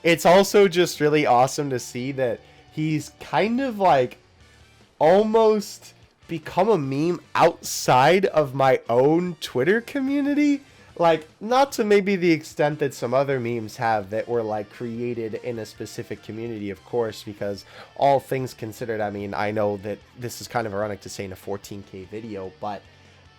It's also just really awesome to see that he's kind of like almost become a meme outside of my own Twitter community. Like, not to maybe the extent that some other memes have that were like created in a specific community, of course, because all things considered, I mean, I know that this is kind of ironic to say in a 14K video, but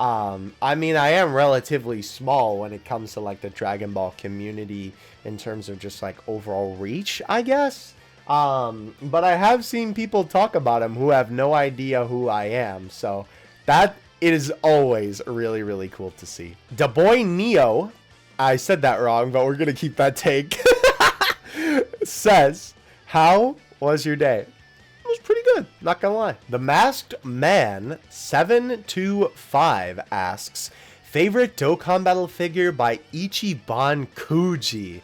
I mean, I am relatively small when it comes to like the Dragon Ball community in terms of just like overall reach, I guess. But I have seen people talk about him who have no idea who I am. So that is always really, really cool to see. Da Boy Neo, I said that wrong, but we're going to keep that take, says, how was your day? It was pretty good, not gonna lie. The Masked Man 725 asks, favorite Dokkan Battle figure by Ichiban Kuji?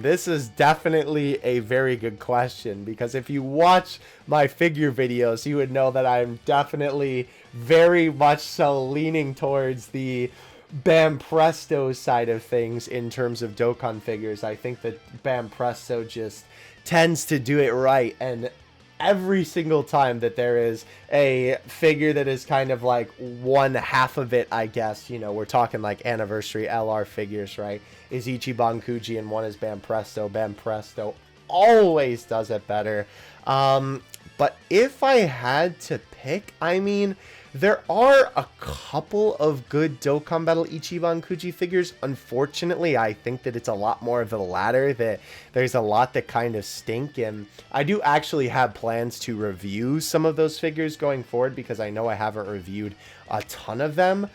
This is definitely a very good question, because if you watch my figure videos, you would know that I'm definitely very much so leaning towards the Bam Presto side of things in terms of Dokkan figures. I think that Bam Presto just tends to do it right, and every single time that there is a figure that is kind of like one half of it, I guess, you know, we're talking like anniversary LR figures, right, is Ichiban Kuji and one is Bam Presto. Bam Presto always does it better. But if I had to pick, I mean, there are a couple of good Dokkan Battle Ichiban Kuji figures. Unfortunately, I think that it's a lot more of the latter, that there's a lot that kind of stink, and I do actually have plans to review some of those figures going forward, because I know I haven't reviewed a ton of them.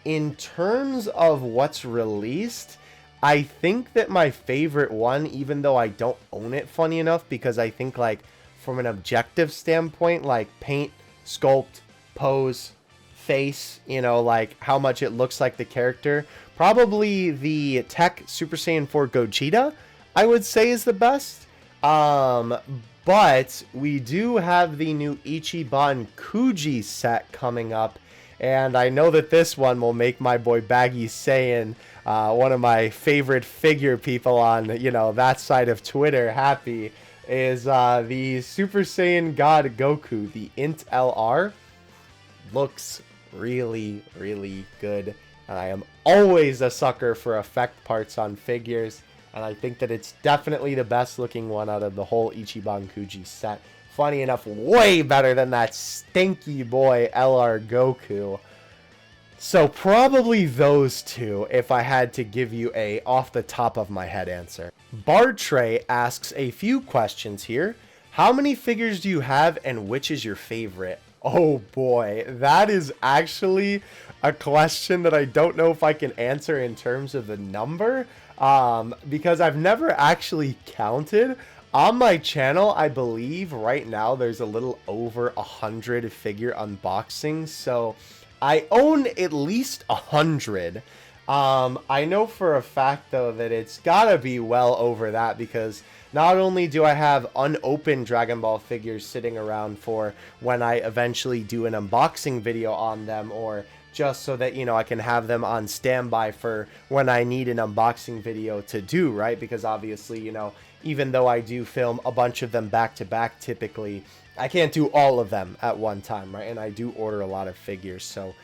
In terms of what's released, I think that my favorite one, even though I don't own it, funny enough, because I think like from an objective standpoint, like paint, sculpt, pose, face, you know, like how much it looks like the character, probably the Tech Super Saiyan 4 Gogeta, I would say, is the best. But we do have the new Ichiban Kuji set coming up, and I know that this one will make my boy Baggy Saiyan, one of my favorite figure people on, you know, that side of Twitter, happy, is the Super Saiyan God Goku, the Int LR. Looks really, really good. And I am always a sucker for effect parts on figures, and I think that it's definitely the best looking one out of the whole Ichiban Kuji set. Funny enough, way better than that stinky boy LR Goku. So probably those two if I had to give you a off the top of my head answer. Bartray asks a few questions here. How many figures do you have and which is your favorite? Oh boy, that is actually a question that I don't know if I can answer in terms of the number, because I've never actually counted. On my channel, I believe right now there's a little over 100 figure unboxings, so I own at least 100. I know for a fact though that it's gotta be well over that, because not only do I have unopened Dragon Ball figures sitting around for when I eventually do an unboxing video on them, or just so that, you know, I can have them on standby for when I need an unboxing video to do, right? Because obviously, you know, even though I do film a bunch of them back to back typically, I can't do all of them at one time, right? And I do order a lot of figures, so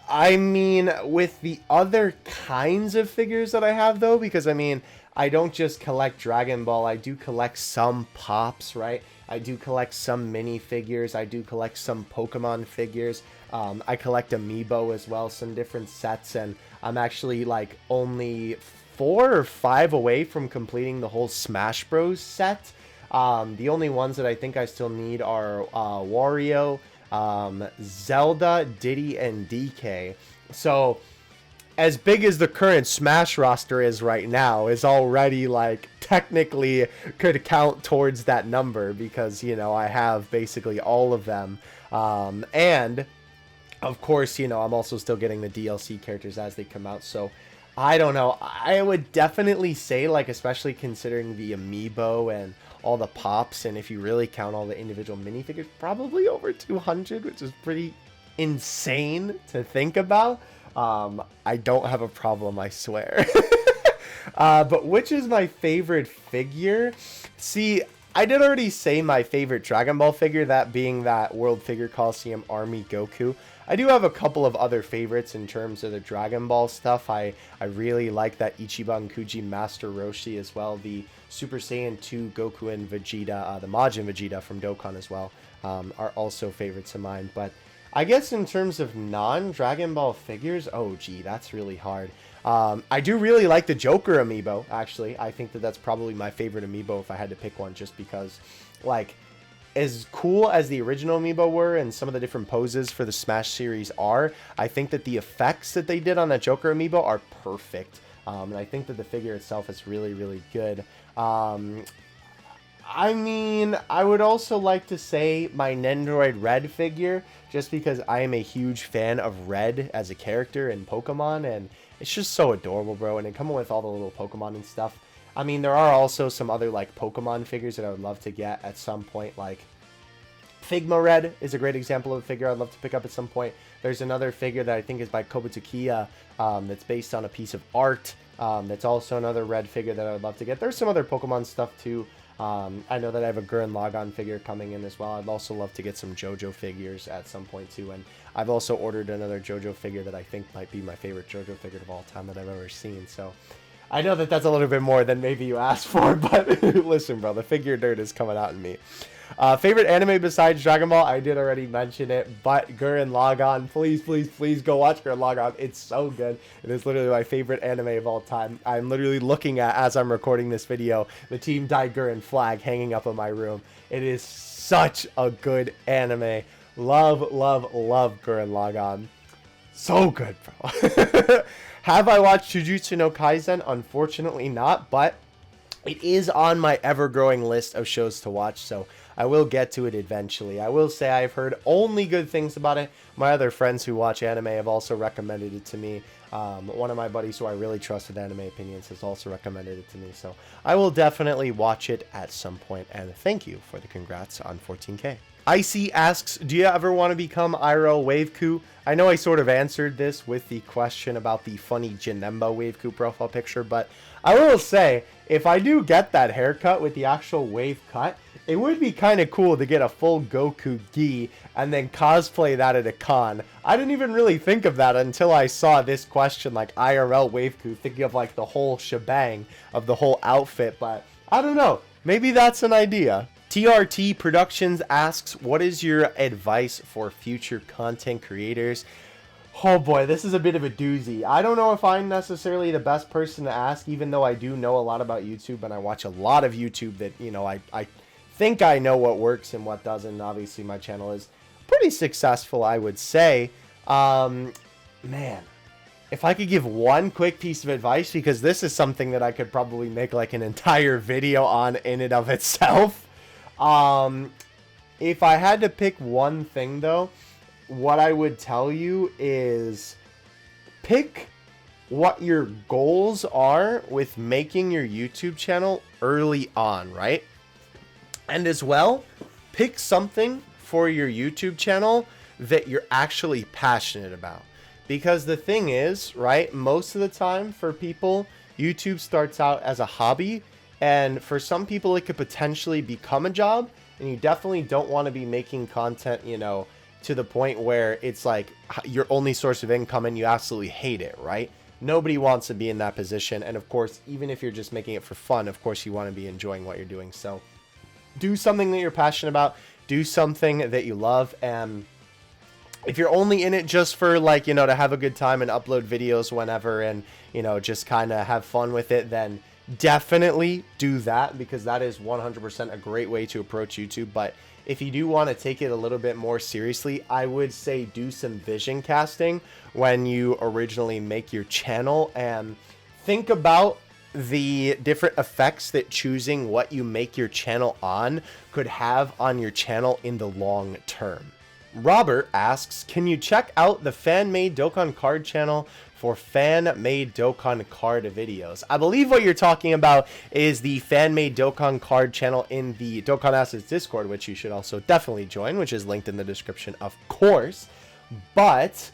I mean, with the other kinds of figures that I have though, because I mean, I don't just collect Dragon Ball, I do collect some Pops, right? I do collect some mini figures, I do collect some Pokemon figures, I collect Amiibo as well, some different sets, and I'm actually like only 4 or 5 away from completing the whole Smash Bros set. The only ones that I think I still need are Wario, Zelda, Diddy, and DK. So as big as the current Smash roster is right now, is already like technically could count towards that number, because, you know, I have basically all of them. And of course, you know, I'm also still getting the DLC characters as they come out. So I don't know. I would definitely say, like, especially considering the Amiibo and all the Pops, and if you really count all the individual minifigures, probably over 200, which is pretty insane to think about. I don't have a problem, I swear. But which is my favorite figure? See, I did already say my favorite Dragon Ball figure, that being that World Figure Coliseum Army Goku. I do have a couple of other favorites in terms of the Dragon Ball stuff. I really like that Ichiban Kuji Master Roshi as well. The Super Saiyan 2 Goku and Vegeta, the Majin Vegeta from Dokkan as well, are also favorites of mine. But I guess in terms of non-Dragon Ball figures, oh gee, that's really hard. I do really like the Joker amiibo, actually. I think that that's probably my favorite amiibo if I had to pick one, just because, like, as cool as the original amiibo were and some of the different poses for the Smash series are, I think that the effects that they did on that Joker amiibo are perfect. And I think that the figure itself is really, really good. I mean, I would also like to say my Nendoroid Red figure, just because I am a huge fan of Red as a character in Pokemon, and it's just so adorable, bro, and it comes with all the little Pokemon and stuff. I mean, there are also some other, like, Pokemon figures that I would love to get at some point, like Figma Red is a great example of a figure I'd love to pick up at some point. There's another figure that I think is by Kobutokiya that's based on a piece of art. That's also another Red figure that I would love to get. There's some other Pokemon stuff, too. I know that I have a Gurren Lagann figure coming in as well. I'd also love to get some JoJo figures at some point too, and I've also ordered another JoJo figure that I think might be my favorite JoJo figure of all time that I've ever seen. So I know that that's a little bit more than maybe you asked for, but listen, bro, the figure nerd is coming out in me. Favorite anime besides Dragon Ball? I did already mention it, but Gurren Lagann. Please, please, please go watch Gurren Lagann. It's so good. It is literally my favorite anime of all time. I'm literally looking at, as I'm recording this video, the Team Dai Gurren flag hanging up in my room. It is such a good anime. Love, love, love Gurren Lagann. So good, bro. Have I watched Jujutsu no Kaisen? Unfortunately not, but it is on my ever-growing list of shows to watch, so I will get to it eventually. I will say I've heard only good things about it. My other friends who watch anime have also recommended it to me. One of my buddies who I really trust with anime opinions has also recommended it to me, so I will definitely watch it at some point, and thank you for the congrats on 14K. Icy asks, do you ever want to become IRL Waveku? I know I sort of answered this with the question about the funny Janemba Waveku profile picture, but I will say, if I do get that haircut with the actual wave cut, it would be kind of cool to get a full Goku gi and then cosplay that at a con. I didn't even really think of that until I saw this question, like IRL Waveku, thinking of like the whole shebang of the whole outfit, but I don't know. Maybe that's an idea. TRT Productions asks, what is your advice for future content creators? Oh boy, this is a bit of a doozy. I don't know if I'm necessarily the best person to ask, even though I do know a lot about YouTube and I watch a lot of YouTube that, you know, I think I know what works and what doesn't. Obviously, my channel is pretty successful, I would say. Man, if I could give one quick piece of advice, because this is something that I could probably make like an entire video on in and of itself. If I had to pick one thing though, what I would tell you is pick what your goals are with making your YouTube channel early on, right? And as well, pick something for your YouTube channel that you're actually passionate about. Because the thing is, right, most of the time for people, YouTube starts out as a hobby. And for some people, it could potentially become a job. And you definitely don't want to be making content, you know, to the point where it's like your only source of income and you absolutely hate it, right? Nobody wants to be in that position. And of course, even if you're just making it for fun, of course, you want to be enjoying what you're doing. So do something that you're passionate about. Do something that you love. And if you're only in it just for, like, you know, to have a good time and upload videos whenever and, you know, just kind of have fun with it, then definitely do that, because that is 100% a great way to approach YouTube. But if you do want to take it a little bit more seriously, I would say do some vision casting when you originally make your channel, and think about the different effects that choosing what you make your channel on could have on your channel in the long term. Robert asks, can you check out the fan-made Dokkan card channel for fan-made Dokkan card videos? I believe what you're talking about is the fan-made Dokkan card channel in the Dokkan Assets Discord, which you should also definitely join, which is linked in the description, of course. But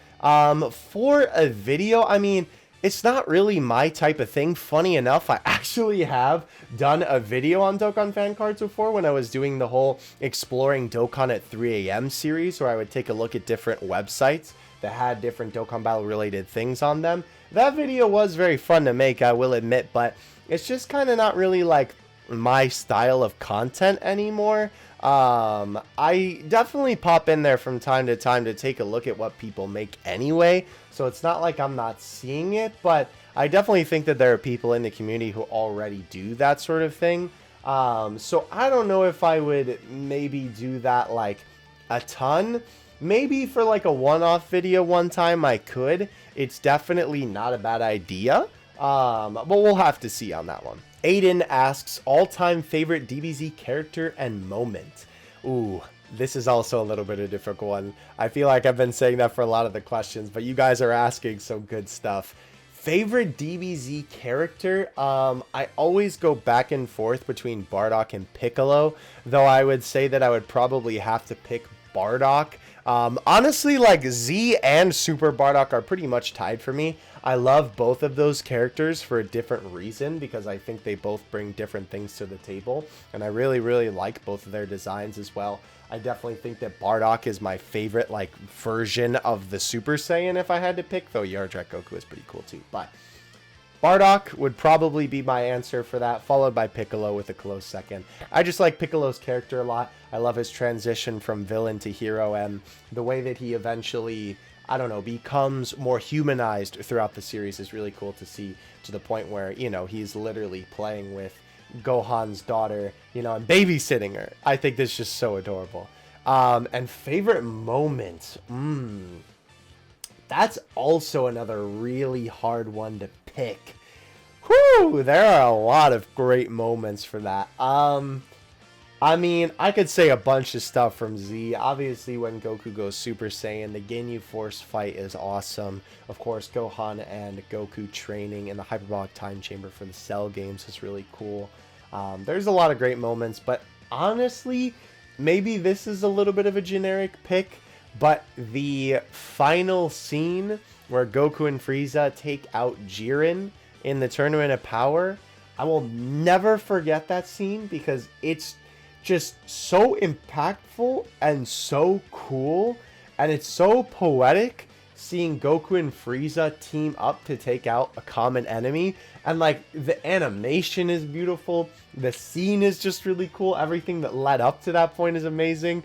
for a video, I mean, it's not really my type of thing. Funny enough, I actually have done a video on Dokkan fan cards before when I was doing the whole Exploring Dokkan at 3 AM series, where I would take a look at different websites that had different Dokkan Battle related things on them. That video was very fun to make, I will admit, but it's just kind of not really like my style of content anymore. I definitely pop in there from time to time to take a look at what people make anyway, so it's not like I'm not seeing it, but I definitely think that there are people in the community who already do that sort of thing. So I don't know if I would maybe do that like a ton. Maybe for like a one-off video one time I could. It's definitely not a bad idea. But we'll have to see on that one. Aiden asks, all-time favorite DBZ character and moment. Ooh, this is also a little bit of a difficult one. I feel like I've been saying that for a lot of the questions, but you guys are asking some good stuff. Favorite DBZ character? I always go back and forth between Bardock and Piccolo, though I would say that I would probably have to pick Bardock. Honestly, like Z and Super Bardock are pretty much tied for me. I love both of those characters for a different reason because I think they both bring different things to the table, and I really, really like both of their designs as well. I definitely think that Bardock is my favorite like version of the Super Saiyan if I had to pick, though Yardrat Goku is pretty cool too. But Bardock would probably be my answer for that, followed by Piccolo with a close second. I just like Piccolo's character a lot. I love his transition from villain to hero and the way that he eventually, I don't know, becomes more humanized throughout the series is really cool to see, to the point where, you know, he's literally playing with Gohan's daughter, you know, and babysitting her. I think that's just so adorable. And favorite moment, that's also another really hard one to pick. Whew, there are a lot of great moments for that. I mean, I could say a bunch of stuff from Z. Obviously, when Goku goes Super Saiyan, the Ginyu Force fight is awesome. Of course, Gohan and Goku training in the Hyperbolic Time Chamber for the Cell games is really cool. There's a lot of great moments, but honestly, maybe this is a little bit of a generic pick, but the final scene where Goku and Frieza take out Jiren in the Tournament of Power, I will never forget that scene because it's just so impactful and so cool, and it's so poetic seeing Goku and Frieza team up to take out a common enemy, and like the animation is beautiful, the scene is just really cool, everything that led up to that point is amazing.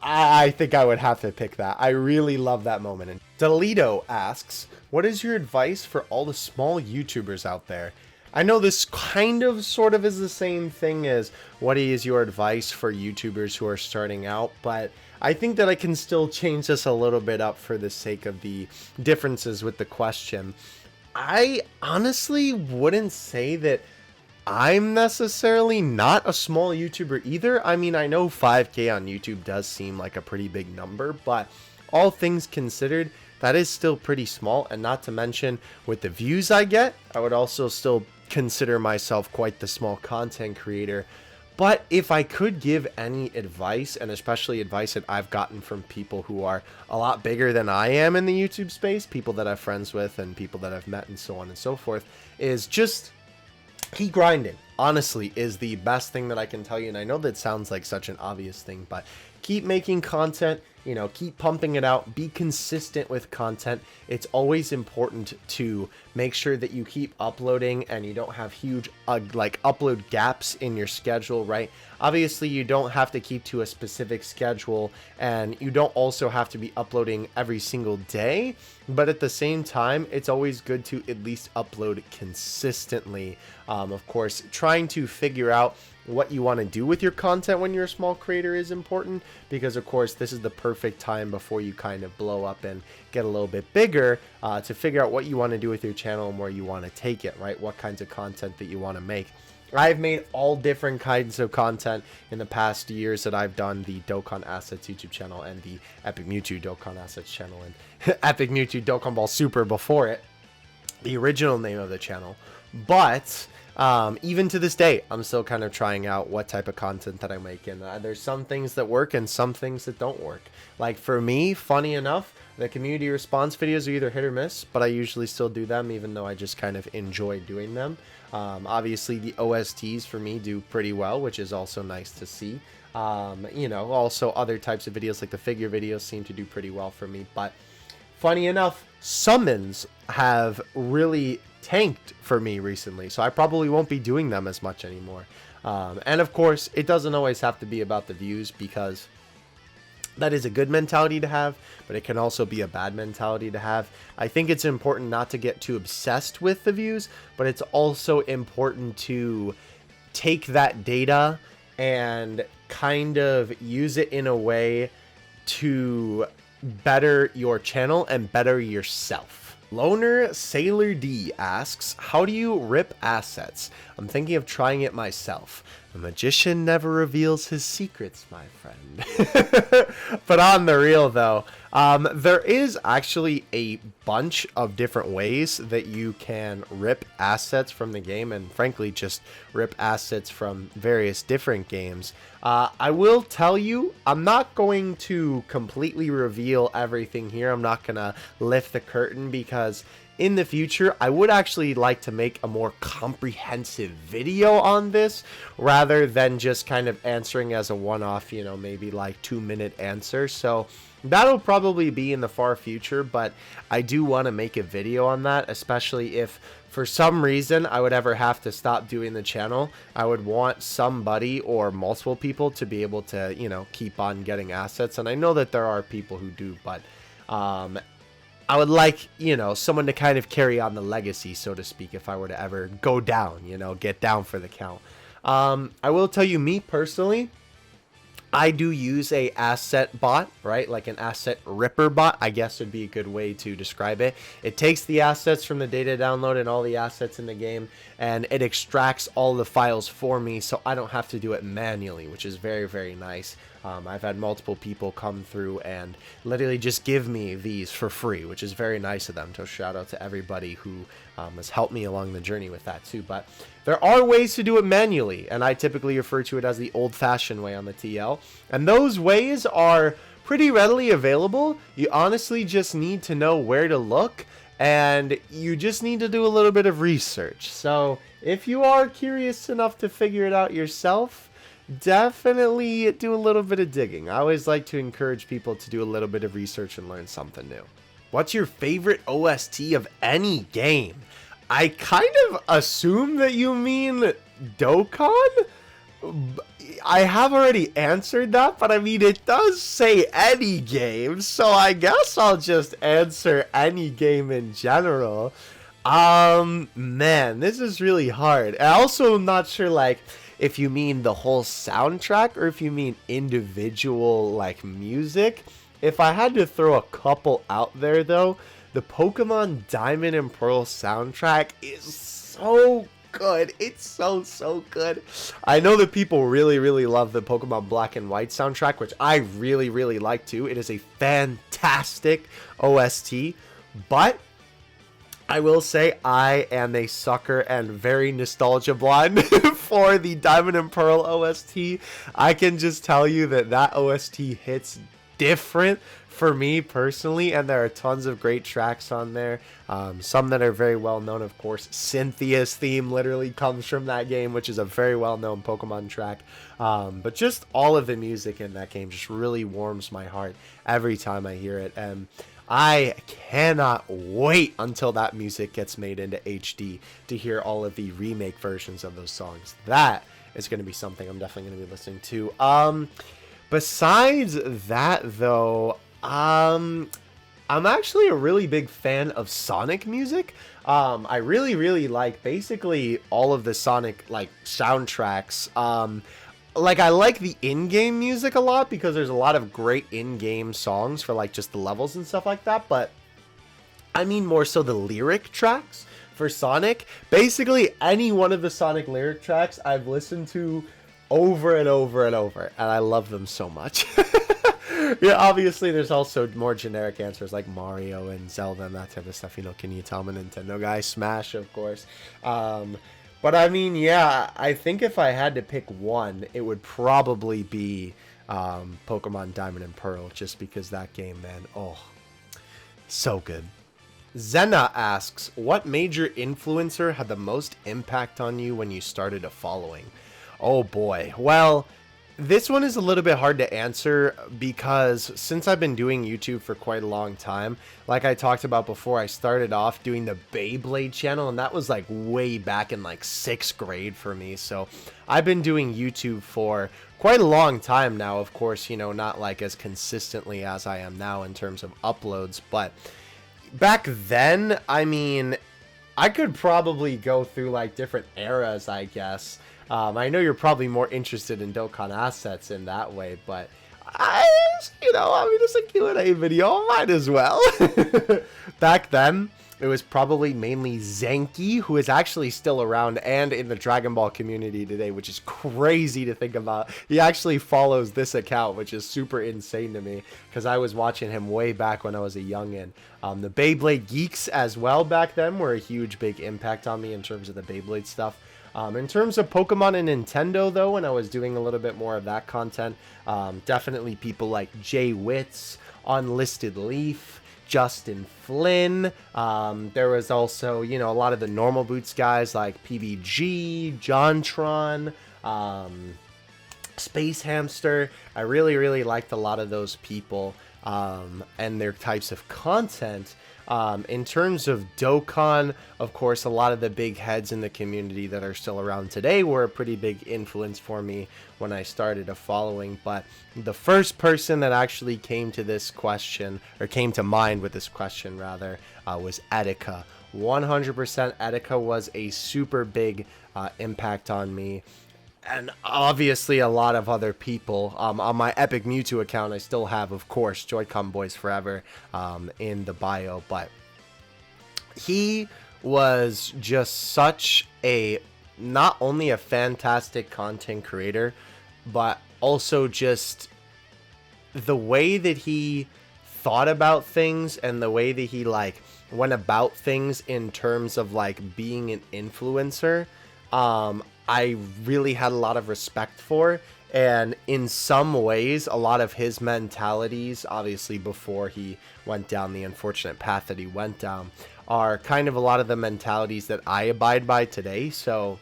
I think I would have to pick that. I really love that moment. And Delito asks, what is your advice for all the small YouTubers out there? I know this kind of sort of is the same thing as what is your advice for YouTubers who are starting out, but I think that I can still change this a little bit up for the sake of the differences with the question. I honestly wouldn't say that I'm necessarily not a small YouTuber either. I mean, I know 5K on YouTube does seem like a pretty big number, but all things considered, that is still pretty small. And not to mention, with the views I get, I would also still consider myself quite the small content creator. But if I could give any advice, and especially advice that I've gotten from people who are a lot bigger than I am in the YouTube space, people that I'm friends with and people that I've met and so on and so forth, is just keep grinding. Honestly, is the best thing that I can tell you. And I know that sounds like such an obvious thing, but keep making content, you know, keep pumping it out, be consistent with content. It's always important to make sure that you keep uploading and you don't have huge like upload gaps in your schedule, right? Obviously, you don't have to keep to a specific schedule, and you don't also have to be uploading every single day, but at the same time, it's always good to at least upload consistently. Of course, trying to figure out what you want to do with your content when you're a small creator is important, because of course this is the perfect time before you kind of blow up and get a little bit bigger, to figure out what you want to do with your channel and where you want to take it, right? What kinds of content that you want to make. I've made all different kinds of content in the past years that I've done the Dokkan Assets YouTube channel and the Epic Mewtwo Dokkan Assets channel and Epic Mewtwo Dokkan Ball Super before it, the original name of the channel. But even to this day, I'm still kind of trying out what type of content that I make, and there's some things that work and some things that don't work. Like for me, funny enough, the community response videos are either hit or miss, but I usually still do them even though I just kind of enjoy doing them. Obviously the OSTs for me do pretty well, which is also nice to see. You know, also other types of videos like the figure videos seem to do pretty well for me, but funny enough, summons have really tanked for me recently, so I probably won't be doing them as much anymore. And of course, it doesn't always have to be about the views, because that is a good mentality to have, but it can also be a bad mentality to have. I think it's important not to get too obsessed with the views, but it's also important to take that data and kind of use it in a way to better your channel and better yourself. Loner Sailor D asks, how do you rip assets? I'm thinking of trying it myself. A magician never reveals his secrets, my friend. But on the real though, there is actually a bunch of different ways that you can rip assets from the game, and frankly just rip assets from various different games. I will tell you, I'm not going to completely reveal everything here. I'm not gonna lift the curtain, because in the future, I would actually like to make a more comprehensive video on this, rather than just kind of answering as a one-off, you know, maybe like 2-minute answer. So that'll probably be in the far future, but I do want to make a video on that, especially if for some reason I would ever have to stop doing the channel. I would want somebody or multiple people to be able to, you know, keep on getting assets. And I know that there are people who do, but I would like, you know, someone to kind of carry on the legacy, so to speak, if I were to ever go down, you know, get down for the count. I will tell you, me personally, I do use a asset bot, right? Like an asset ripper bot, I guess would be a good way to describe it. It takes the assets from the data download and all the assets in the game, and it extracts all the files for me, so I don't have to do it manually, which is very, very nice. I've had multiple people come through and literally just give me these for free, which is very nice of them. So shout out to everybody who has helped me along the journey with that too. But there are ways to do it manually, and I typically refer to it as the old-fashioned way on the TL. And those ways are pretty readily available. You honestly just need to know where to look, and you just need to do a little bit of research. So if you are curious enough to figure it out yourself, definitely do a little bit of digging. I always like to encourage people to do a little bit of research and learn something new. What's your favorite OST of any game? I kind of assume that you mean Dokkan? I have already answered that, but I mean, it does say any game, so I guess I'll just answer any game in general. Man, this is really hard. I also am not sure, like, if you mean the whole soundtrack or if you mean individual, like, music. If I had to throw a couple out there, though, the Pokemon Diamond and Pearl soundtrack is so good. It's so good. I know that people really love the Pokemon Black and White soundtrack, which I really like too. It is a fantastic OST, but I will say I am a sucker and very nostalgia blind for the Diamond and Pearl OST. I can just tell you that that OST hits different for me personally, and there are tons of great tracks on there. Some that are very well known, of course. Cynthia's theme literally comes from that game, which is a very well known Pokemon track. But just all of the music in that game just really warms my heart every time I hear it. And I cannot wait until that music gets made into HD to hear all of the remake versions of those songs. That is going to be something I'm definitely going to be listening to. Besides that, though, I'm actually a really big fan of Sonic music. I really like basically all of the Sonic, like, soundtracks. Like, I like the in-game music a lot because there's a lot of great in-game songs for, like, just the levels and stuff like that, but I mean more so the lyric tracks for Sonic. Basically, any one of the Sonic lyric tracks I've listened to over and over and over, and I love them so much. Yeah, obviously there's also more generic answers like Mario and Zelda and that type of stuff. You know, can you tell I'm a Nintendo guy? Smash, of course. But I mean, yeah, I think if I had to pick one, it would probably be Pokemon Diamond and Pearl, just because that game, man, oh, so good. Zena asks, what major influencer had the most impact on you when you started a following? Oh boy, well, This one is a little bit hard to answer because since I've been doing YouTube for quite a long time, like I talked about before, I started off doing the Beyblade channel, and that was like way back in like 6th grade for me. So I've been doing YouTube for quite a long time now. Of course, you know, not like as consistently as I am now in terms of uploads, but back then, I mean, I could probably go through like different eras, I guess. I know you're probably more interested in Dokkan assets in that way, but it's a Q&A video, might as well. Back then, it was probably mainly Zenki, who is actually still around and in the Dragon Ball community today, which is crazy to think about. He actually follows this account, which is super insane to me, because I was watching him way back when I was a youngin'. The Beyblade geeks as well back then were a huge, big impact on me in terms of the Beyblade stuff. In terms of Pokemon and Nintendo, though, when I was doing a little bit more of that content, definitely people like Jay Witz, Unlisted Leaf, Justin Flynn. There was also, you know, a lot of the normal boots guys like PBG, JonTron, Space Hamster. I really, really liked a lot of those people and their types of content. In terms of Dokkan, of course, a lot of the big heads in the community that are still around today were a pretty big influence for me when I started a following. But the first person that actually came to this question, or came to mind with this question rather, was Etika. 100% Etika was a super big impact on me. And obviously a lot of other people. On my Epic Mewtwo account, I still have, of course, Joy-Con Boys Forever in the bio. But he was just such a, not only a fantastic content creator, but also just the way that he thought about things and the way that he like went about things in terms of like being an influencer. I really had a lot of respect for, and in some ways, a lot of his mentalities, obviously before he went down the unfortunate path that he went down, are kind of a lot of the mentalities that I abide by today. So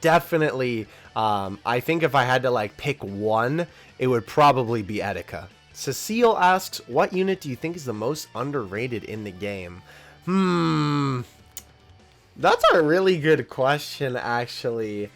definitely, I think if I had to like pick one, it would probably be Etika. Cecile asks, what unit do you think is the most underrated in the game? That's a really good question, actually.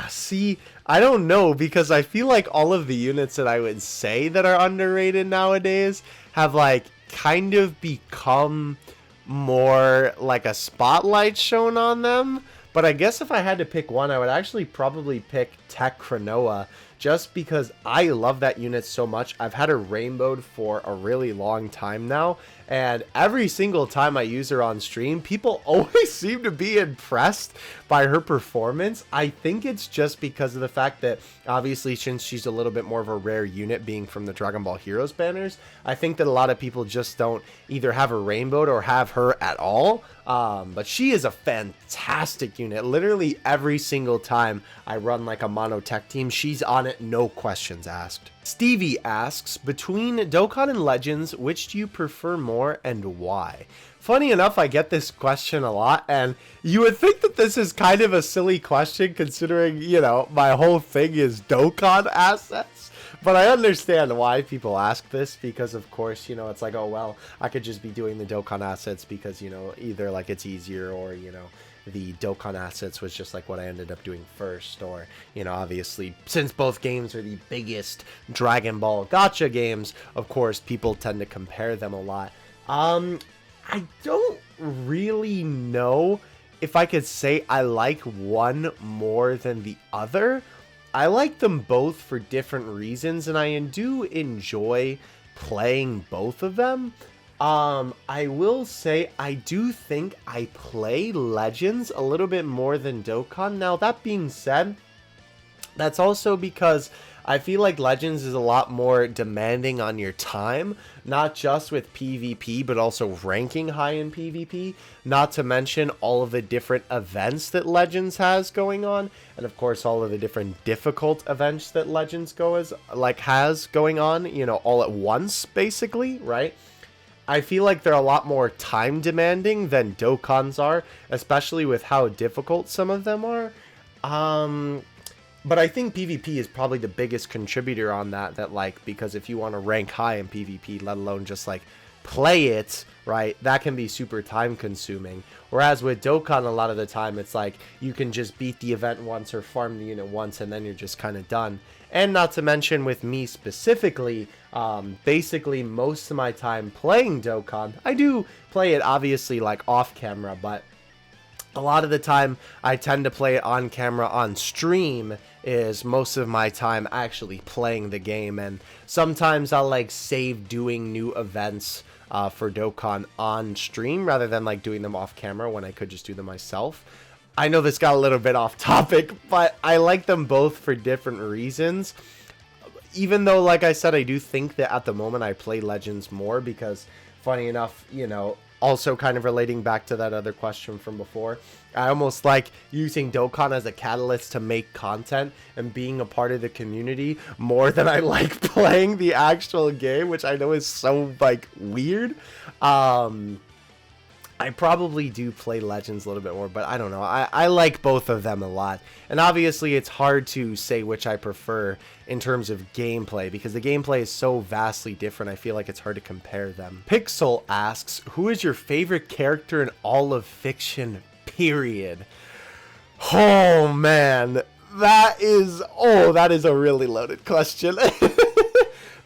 See, I don't know, because I feel like all of the units that I would say that are underrated nowadays have, like, kind of become more like a spotlight shown on them. But I guess if I had to pick one, I would actually probably pick Tech Cronoa, just because I love that unit so much. I've had her rainbowed for a really long time now, and every single time I use her on stream, people always seem to be impressed by her performance. I think it's just because of the fact that, obviously, since she's a little bit more of a rare unit being from the Dragon Ball Heroes banners, I think that a lot of people just don't either have her rainbowed or have her at all. But she is a fantastic unit. Literally every single time I run like a mono tech team, she's on it, no questions asked. Stevie asks, between Dokkan and Legends, which do you prefer more and why? Funny enough, I get this question a lot, and you would think that this is kind of a silly question considering, you know, my whole thing is Dokkan assets. But I understand why people ask this, because of course, you know, it's like, oh, well, I could just be doing the Dokkan assets because, you know, either like it's easier, or, you know, the Dokkan assets was just like what I ended up doing first, or, you know, obviously since both games are the biggest Dragon Ball gacha games, of course, people tend to compare them a lot. I don't really know if I could say I like one more than the other. I like them both for different reasons, and I do enjoy playing both of them. I will say I do think I play Legends a little bit more than Dokkan. Now, that being said, that's also because I feel like Legends is a lot more demanding on your time, not just with PvP, but also ranking high in PvP, not to mention all of the different events that Legends has going on, and of course all of the different difficult events that Legends has going on, you know, all at once, basically, right? I feel like they're a lot more time demanding than Dokkans are, especially with how difficult some of them are. But I think PvP is probably the biggest contributor on that, like, because if you want to rank high in PvP, let alone just like play it, right, that can be super time consuming. Whereas with Dokkan, a lot of the time it's like you can just beat the event once or farm the unit once and then you're just kind of done. And not to mention with me specifically, basically most of my time playing Dokkan, I do play it obviously like off camera, but a lot of the time I tend to play it on camera on stream is most of my time actually playing the game. And sometimes I'll like save doing new events for Dokkan on stream rather than like doing them off camera when I could just do them myself. I know this got a little bit off topic, but I like them both for different reasons. Even though, like I said, I do think that at the moment I play Legends more because, funny enough, you know, also kind of relating back to that other question from before, I almost like using Dokkan as a catalyst to make content and being a part of the community more than I like playing the actual game, which I know is so, like, weird. I probably do play Legends a little bit more, but I don't know. I like both of them a lot. And obviously it's hard to say which I prefer in terms of gameplay because the gameplay is so vastly different. I feel like it's hard to compare them. Pixel asks, who is your favorite character in all of fiction, period? Oh, man. That is a really loaded question.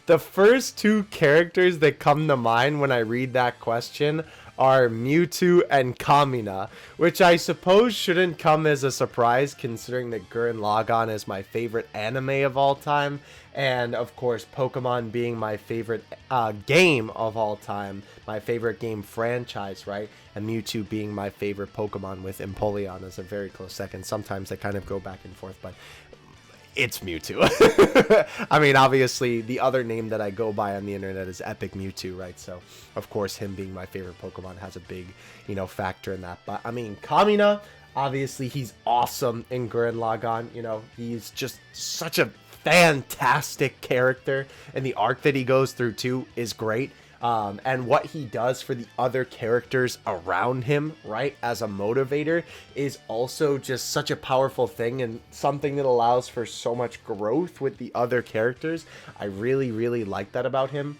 The first two characters that come to mind when I read that question are Mewtwo and Kamina, which I suppose shouldn't come as a surprise considering that Gurren Lagann is my favorite anime of all time, and of course Pokemon being my favorite game of all time, my favorite game franchise, right? And Mewtwo being my favorite Pokemon with Empoleon as a very close second. Sometimes they kind of go back and forth, but it's Mewtwo. I mean, obviously, the other name that I go by on the internet is Epic Mewtwo, right? So, of course, him being my favorite Pokemon has a big, you know, factor in that. But, I mean, Kamina, obviously, he's awesome in Gurren Lagann. You know, he's just such a fantastic character. And the arc that he goes through, too, is great. And what he does for the other characters around him, right, as a motivator is also just such a powerful thing and something that allows for so much growth with the other characters. I really, really like that about him.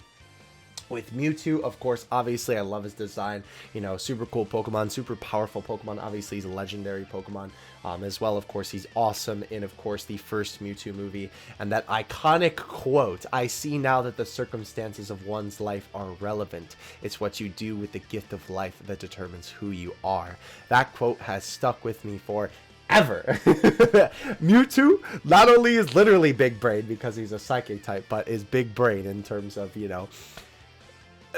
With Mewtwo, of course, obviously, I love his design. You know, super cool Pokemon, super powerful Pokemon. Obviously, he's a legendary Pokemon as well. Of course, he's awesome in, of course, the first Mewtwo movie. And that iconic quote, I see now that the circumstances of one's life are relevant. It's what you do with the gift of life that determines who you are. That quote has stuck with me for ever. Mewtwo not only is literally big brain because he's a psychic type, but is big brain in terms of, you know,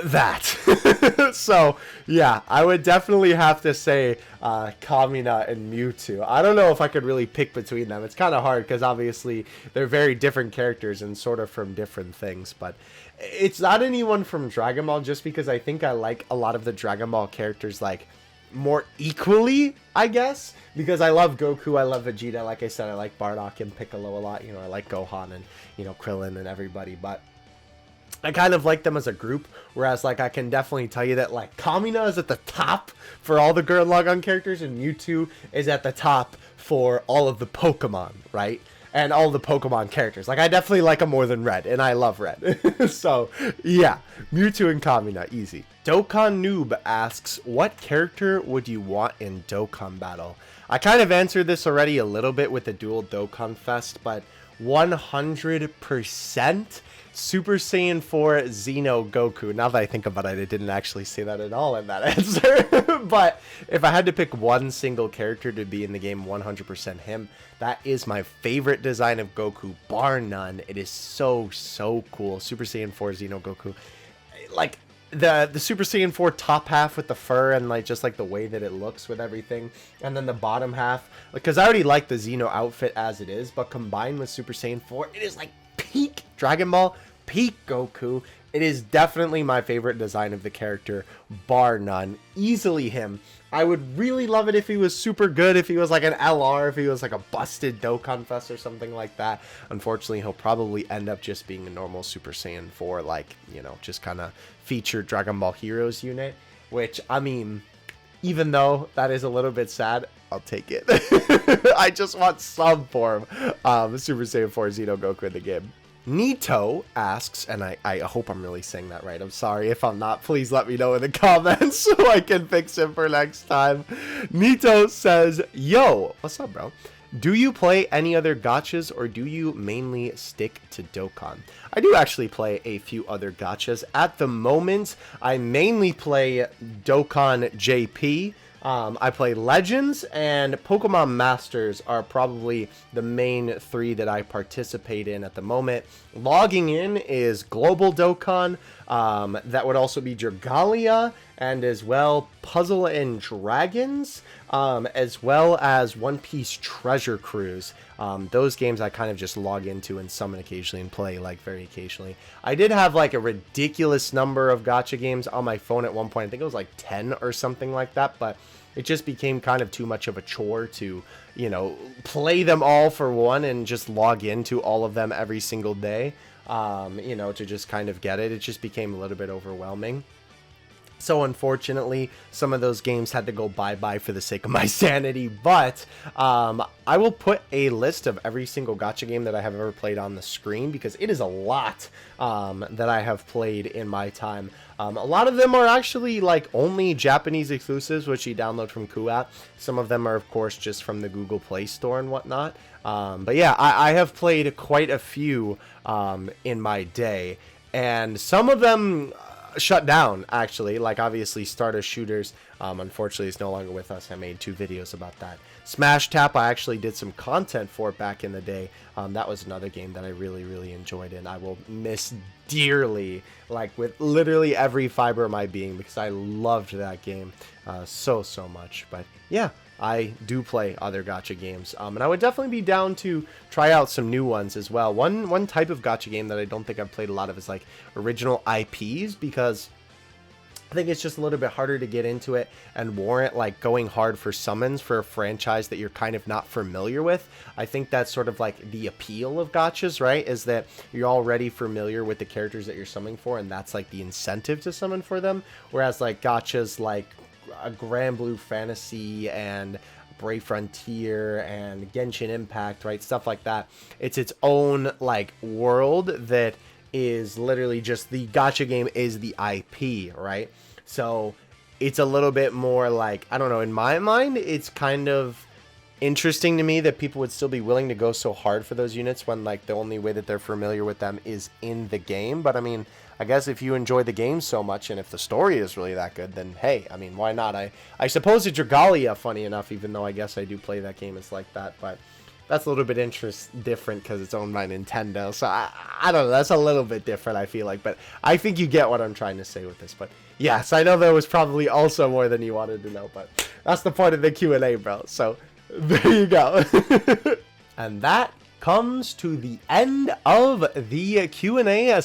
that. So yeah, I would definitely have to say Kamina and Mewtwo. I don't know if I could really pick between them. It's kind of hard because obviously they're very different characters and sort of from different things, but it's not anyone from Dragon Ball just because I think I like a lot of the Dragon Ball characters like more equally, I guess, because I love Goku, I love Vegeta, like I said, I like Bardock and Piccolo a lot, you know, I like Gohan and, you know, Krillin and everybody, but I kind of like them as a group, whereas, like, I can definitely tell you that, like, Kamina is at the top for all the Gurren Lagann characters, and Mewtwo is at the top for all of the Pokemon, right? And all the Pokemon characters. Like, I definitely like them more than Red, and I love Red. So, yeah, Mewtwo and Kamina, easy. Dokkan Noob asks, what character would you want in Dokkan Battle? I kind of answered this already a little bit with the Dual Dokkan Fest, but 100% Super Saiyan 4 Xeno Goku. Now that I think about it, I didn't actually say that at all in that answer. But if I had to pick one single character to be in the game, 100% him. That is my favorite design of Goku, bar none. It is so, so cool. Super Saiyan 4 Xeno Goku. Like, the Super Saiyan 4 top half with the fur and like just like the way that it looks with everything, and then the bottom half, because I already like the Xeno outfit as it is, but combined with Super Saiyan 4, it is like peak Dragon Ball, peak Goku, It is definitely my favorite design of the character, bar none. Easily him. I would really love it if he was super good, if he was like an LR, if he was like a busted Dokkan Fest or something like that. Unfortunately, he'll probably end up just being a normal Super Saiyan 4, like, you know, just kind of featured Dragon Ball Heroes unit. Which, I mean, even though that is a little bit sad, I'll take it. I just want some form of Super Saiyan 4 Xeno Goku in the game. Nito asks, and I hope I'm really saying that right. I'm sorry if I'm not. Please let me know in the comments so I can fix it for next time. Nito says, yo, what's up, bro? Do you play any other gachas, or do you mainly stick to Dokkan? I do actually play a few other gachas. At the moment, I mainly play Dokkan JP. I play Legends, and Pokemon Masters are probably the main three that I participate in at the moment. Logging in is Global Dokkan, that would also be Dragalia, and as well Puzzle and Dragons, as well as One Piece Treasure Cruise. Those games I kind of just log into and summon occasionally and play like very occasionally. I did have like a ridiculous number of gacha games on my phone at one point. I think it was like 10 or something like that, but it just became kind of too much of a chore to, you know, play them all for one and just log into all of them every single day, you know, to just kind of get it. It just became a little bit overwhelming. So unfortunately, some of those games had to go bye-bye for the sake of my sanity, but I will put a list of every single gacha game that I have ever played on the screen, because it is a lot that I have played in my time. A lot of them are actually like only Japanese exclusives, which you download from Kuat. Some of them are, of course, just from the Google Play Store and whatnot. But yeah, I have played quite a few in my day, and some of them shut down, actually, like obviously Stardust Shooters, unfortunately is no longer with us. I made 2 videos about that. Smash Tap, I actually did some content for back in the day. That was another game that I really enjoyed, and I will miss dearly, like with literally every fiber of my being, because I loved that game so much. But yeah, I do play other gacha games, and I would definitely be down to try out some new ones as well. One type of gacha game that I don't think I've played a lot of is like original IPs, because I think it's just a little bit harder to get into it and warrant like going hard for summons for a franchise that you're kind of not familiar with. I think that's sort of like the appeal of gachas, right? Is that you're already familiar with the characters that you're summoning for, and that's like the incentive to summon for them. Whereas like gachas like a Grand Blue Fantasy and Brave Frontier and Genshin Impact, right? Stuff like that. It's its own like world that is literally just the gacha game is the IP, right? So it's a little bit more like, I don't know, in my mind, it's kind of interesting to me that people would still be willing to go so hard for those units when like the only way that they're familiar with them is in the game. But I mean, I guess if you enjoy the game so much and if the story is really that good, then hey, I mean, why not? I suppose it's Dragalia, funny enough, even though I guess I do play that game, it's like that, but that's a little bit different because it's owned by Nintendo. So I don't know, that's a little bit different, I feel like, but I think you get what I'm trying to say with this. But yes, I know there was probably also more than you wanted to know, but that's the point of the Q&A, bro. So there you go. And that comes to the end of the Q&A/AMA.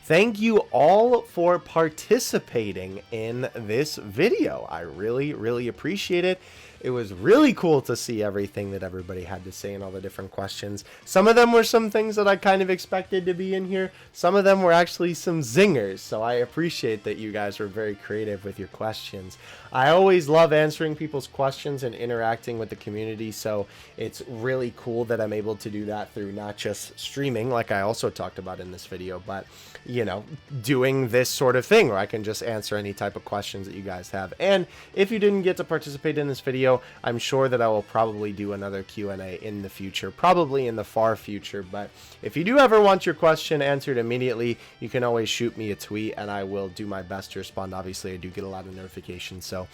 Thank you all for participating in this video. I really appreciate it. It was really cool to see everything that everybody had to say and all the different questions. Some of them were some things that I kind of expected to be in here. Some of them were actually some zingers, so I appreciate that you guys were very creative with your questions. I always love answering people's questions and interacting with the community, so it's really cool that I'm able to do that through not just streaming, like I also talked about in this video, but, you know, doing this sort of thing where I can just answer any type of questions that you guys have. And if you didn't get to participate in this video, I'm sure that I will probably do another Q&A in the future, probably in the far future. But if you do ever want your question answered immediately, you can always shoot me a tweet and I will do my best to respond. Obviously, I do get a lot of notifications, so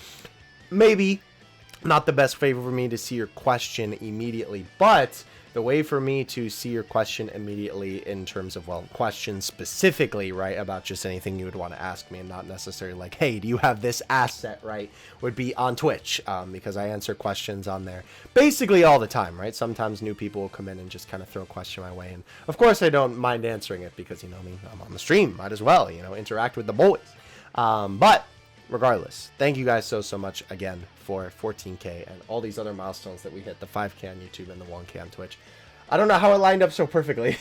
maybe not the best way for me to see your question immediately, but the way for me to see your question immediately in terms of, well, questions specifically, right, about just anything you would want to ask me and not necessarily like, hey, do you have this asset, right, would be on Twitch, because I answer questions on there basically all the time, right? Sometimes new people will come in and just kind of throw a question my way, and of course I don't mind answering it because, you know me, I'm on the stream, might as well, you know, interact with the boys. But regardless, thank you guys so much again for 14K and all these other milestones that we hit, the 5K on YouTube and the 1K on Twitch. I don't know how it lined up so perfectly,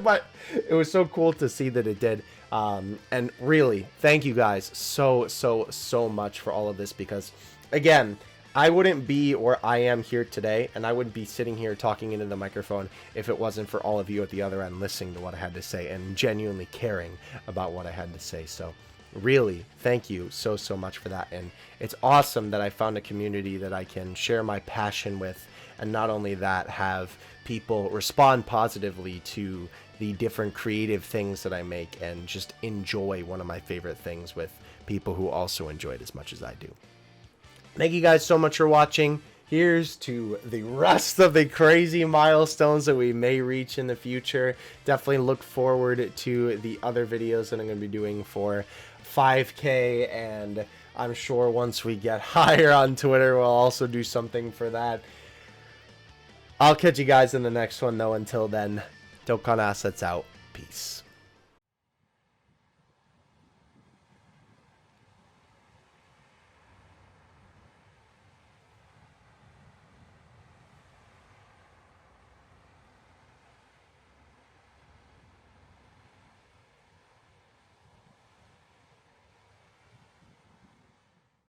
but it was so cool to see that it did. And really, thank you guys so much for all of this, because again, I wouldn't be where I am here today, and I wouldn't be sitting here talking into the microphone if it wasn't for all of you at the other end listening to what I had to say and genuinely caring about what I had to say. So really, thank you so much for that. And it's awesome that I found a community that I can share my passion with, and not only that, have people respond positively to the different creative things that I make and just enjoy one of my favorite things with people who also enjoy it as much as I do. Thank you guys so much for watching. Here's to the rest of the crazy milestones that we may reach in the future. Definitely look forward to the other videos that I'm going to be doing for 5K, and I'm sure once we get higher on Twitter, we'll also do something for that. I'll catch you guys in the next one, though. Until then, Dokkan Assets out. Peace.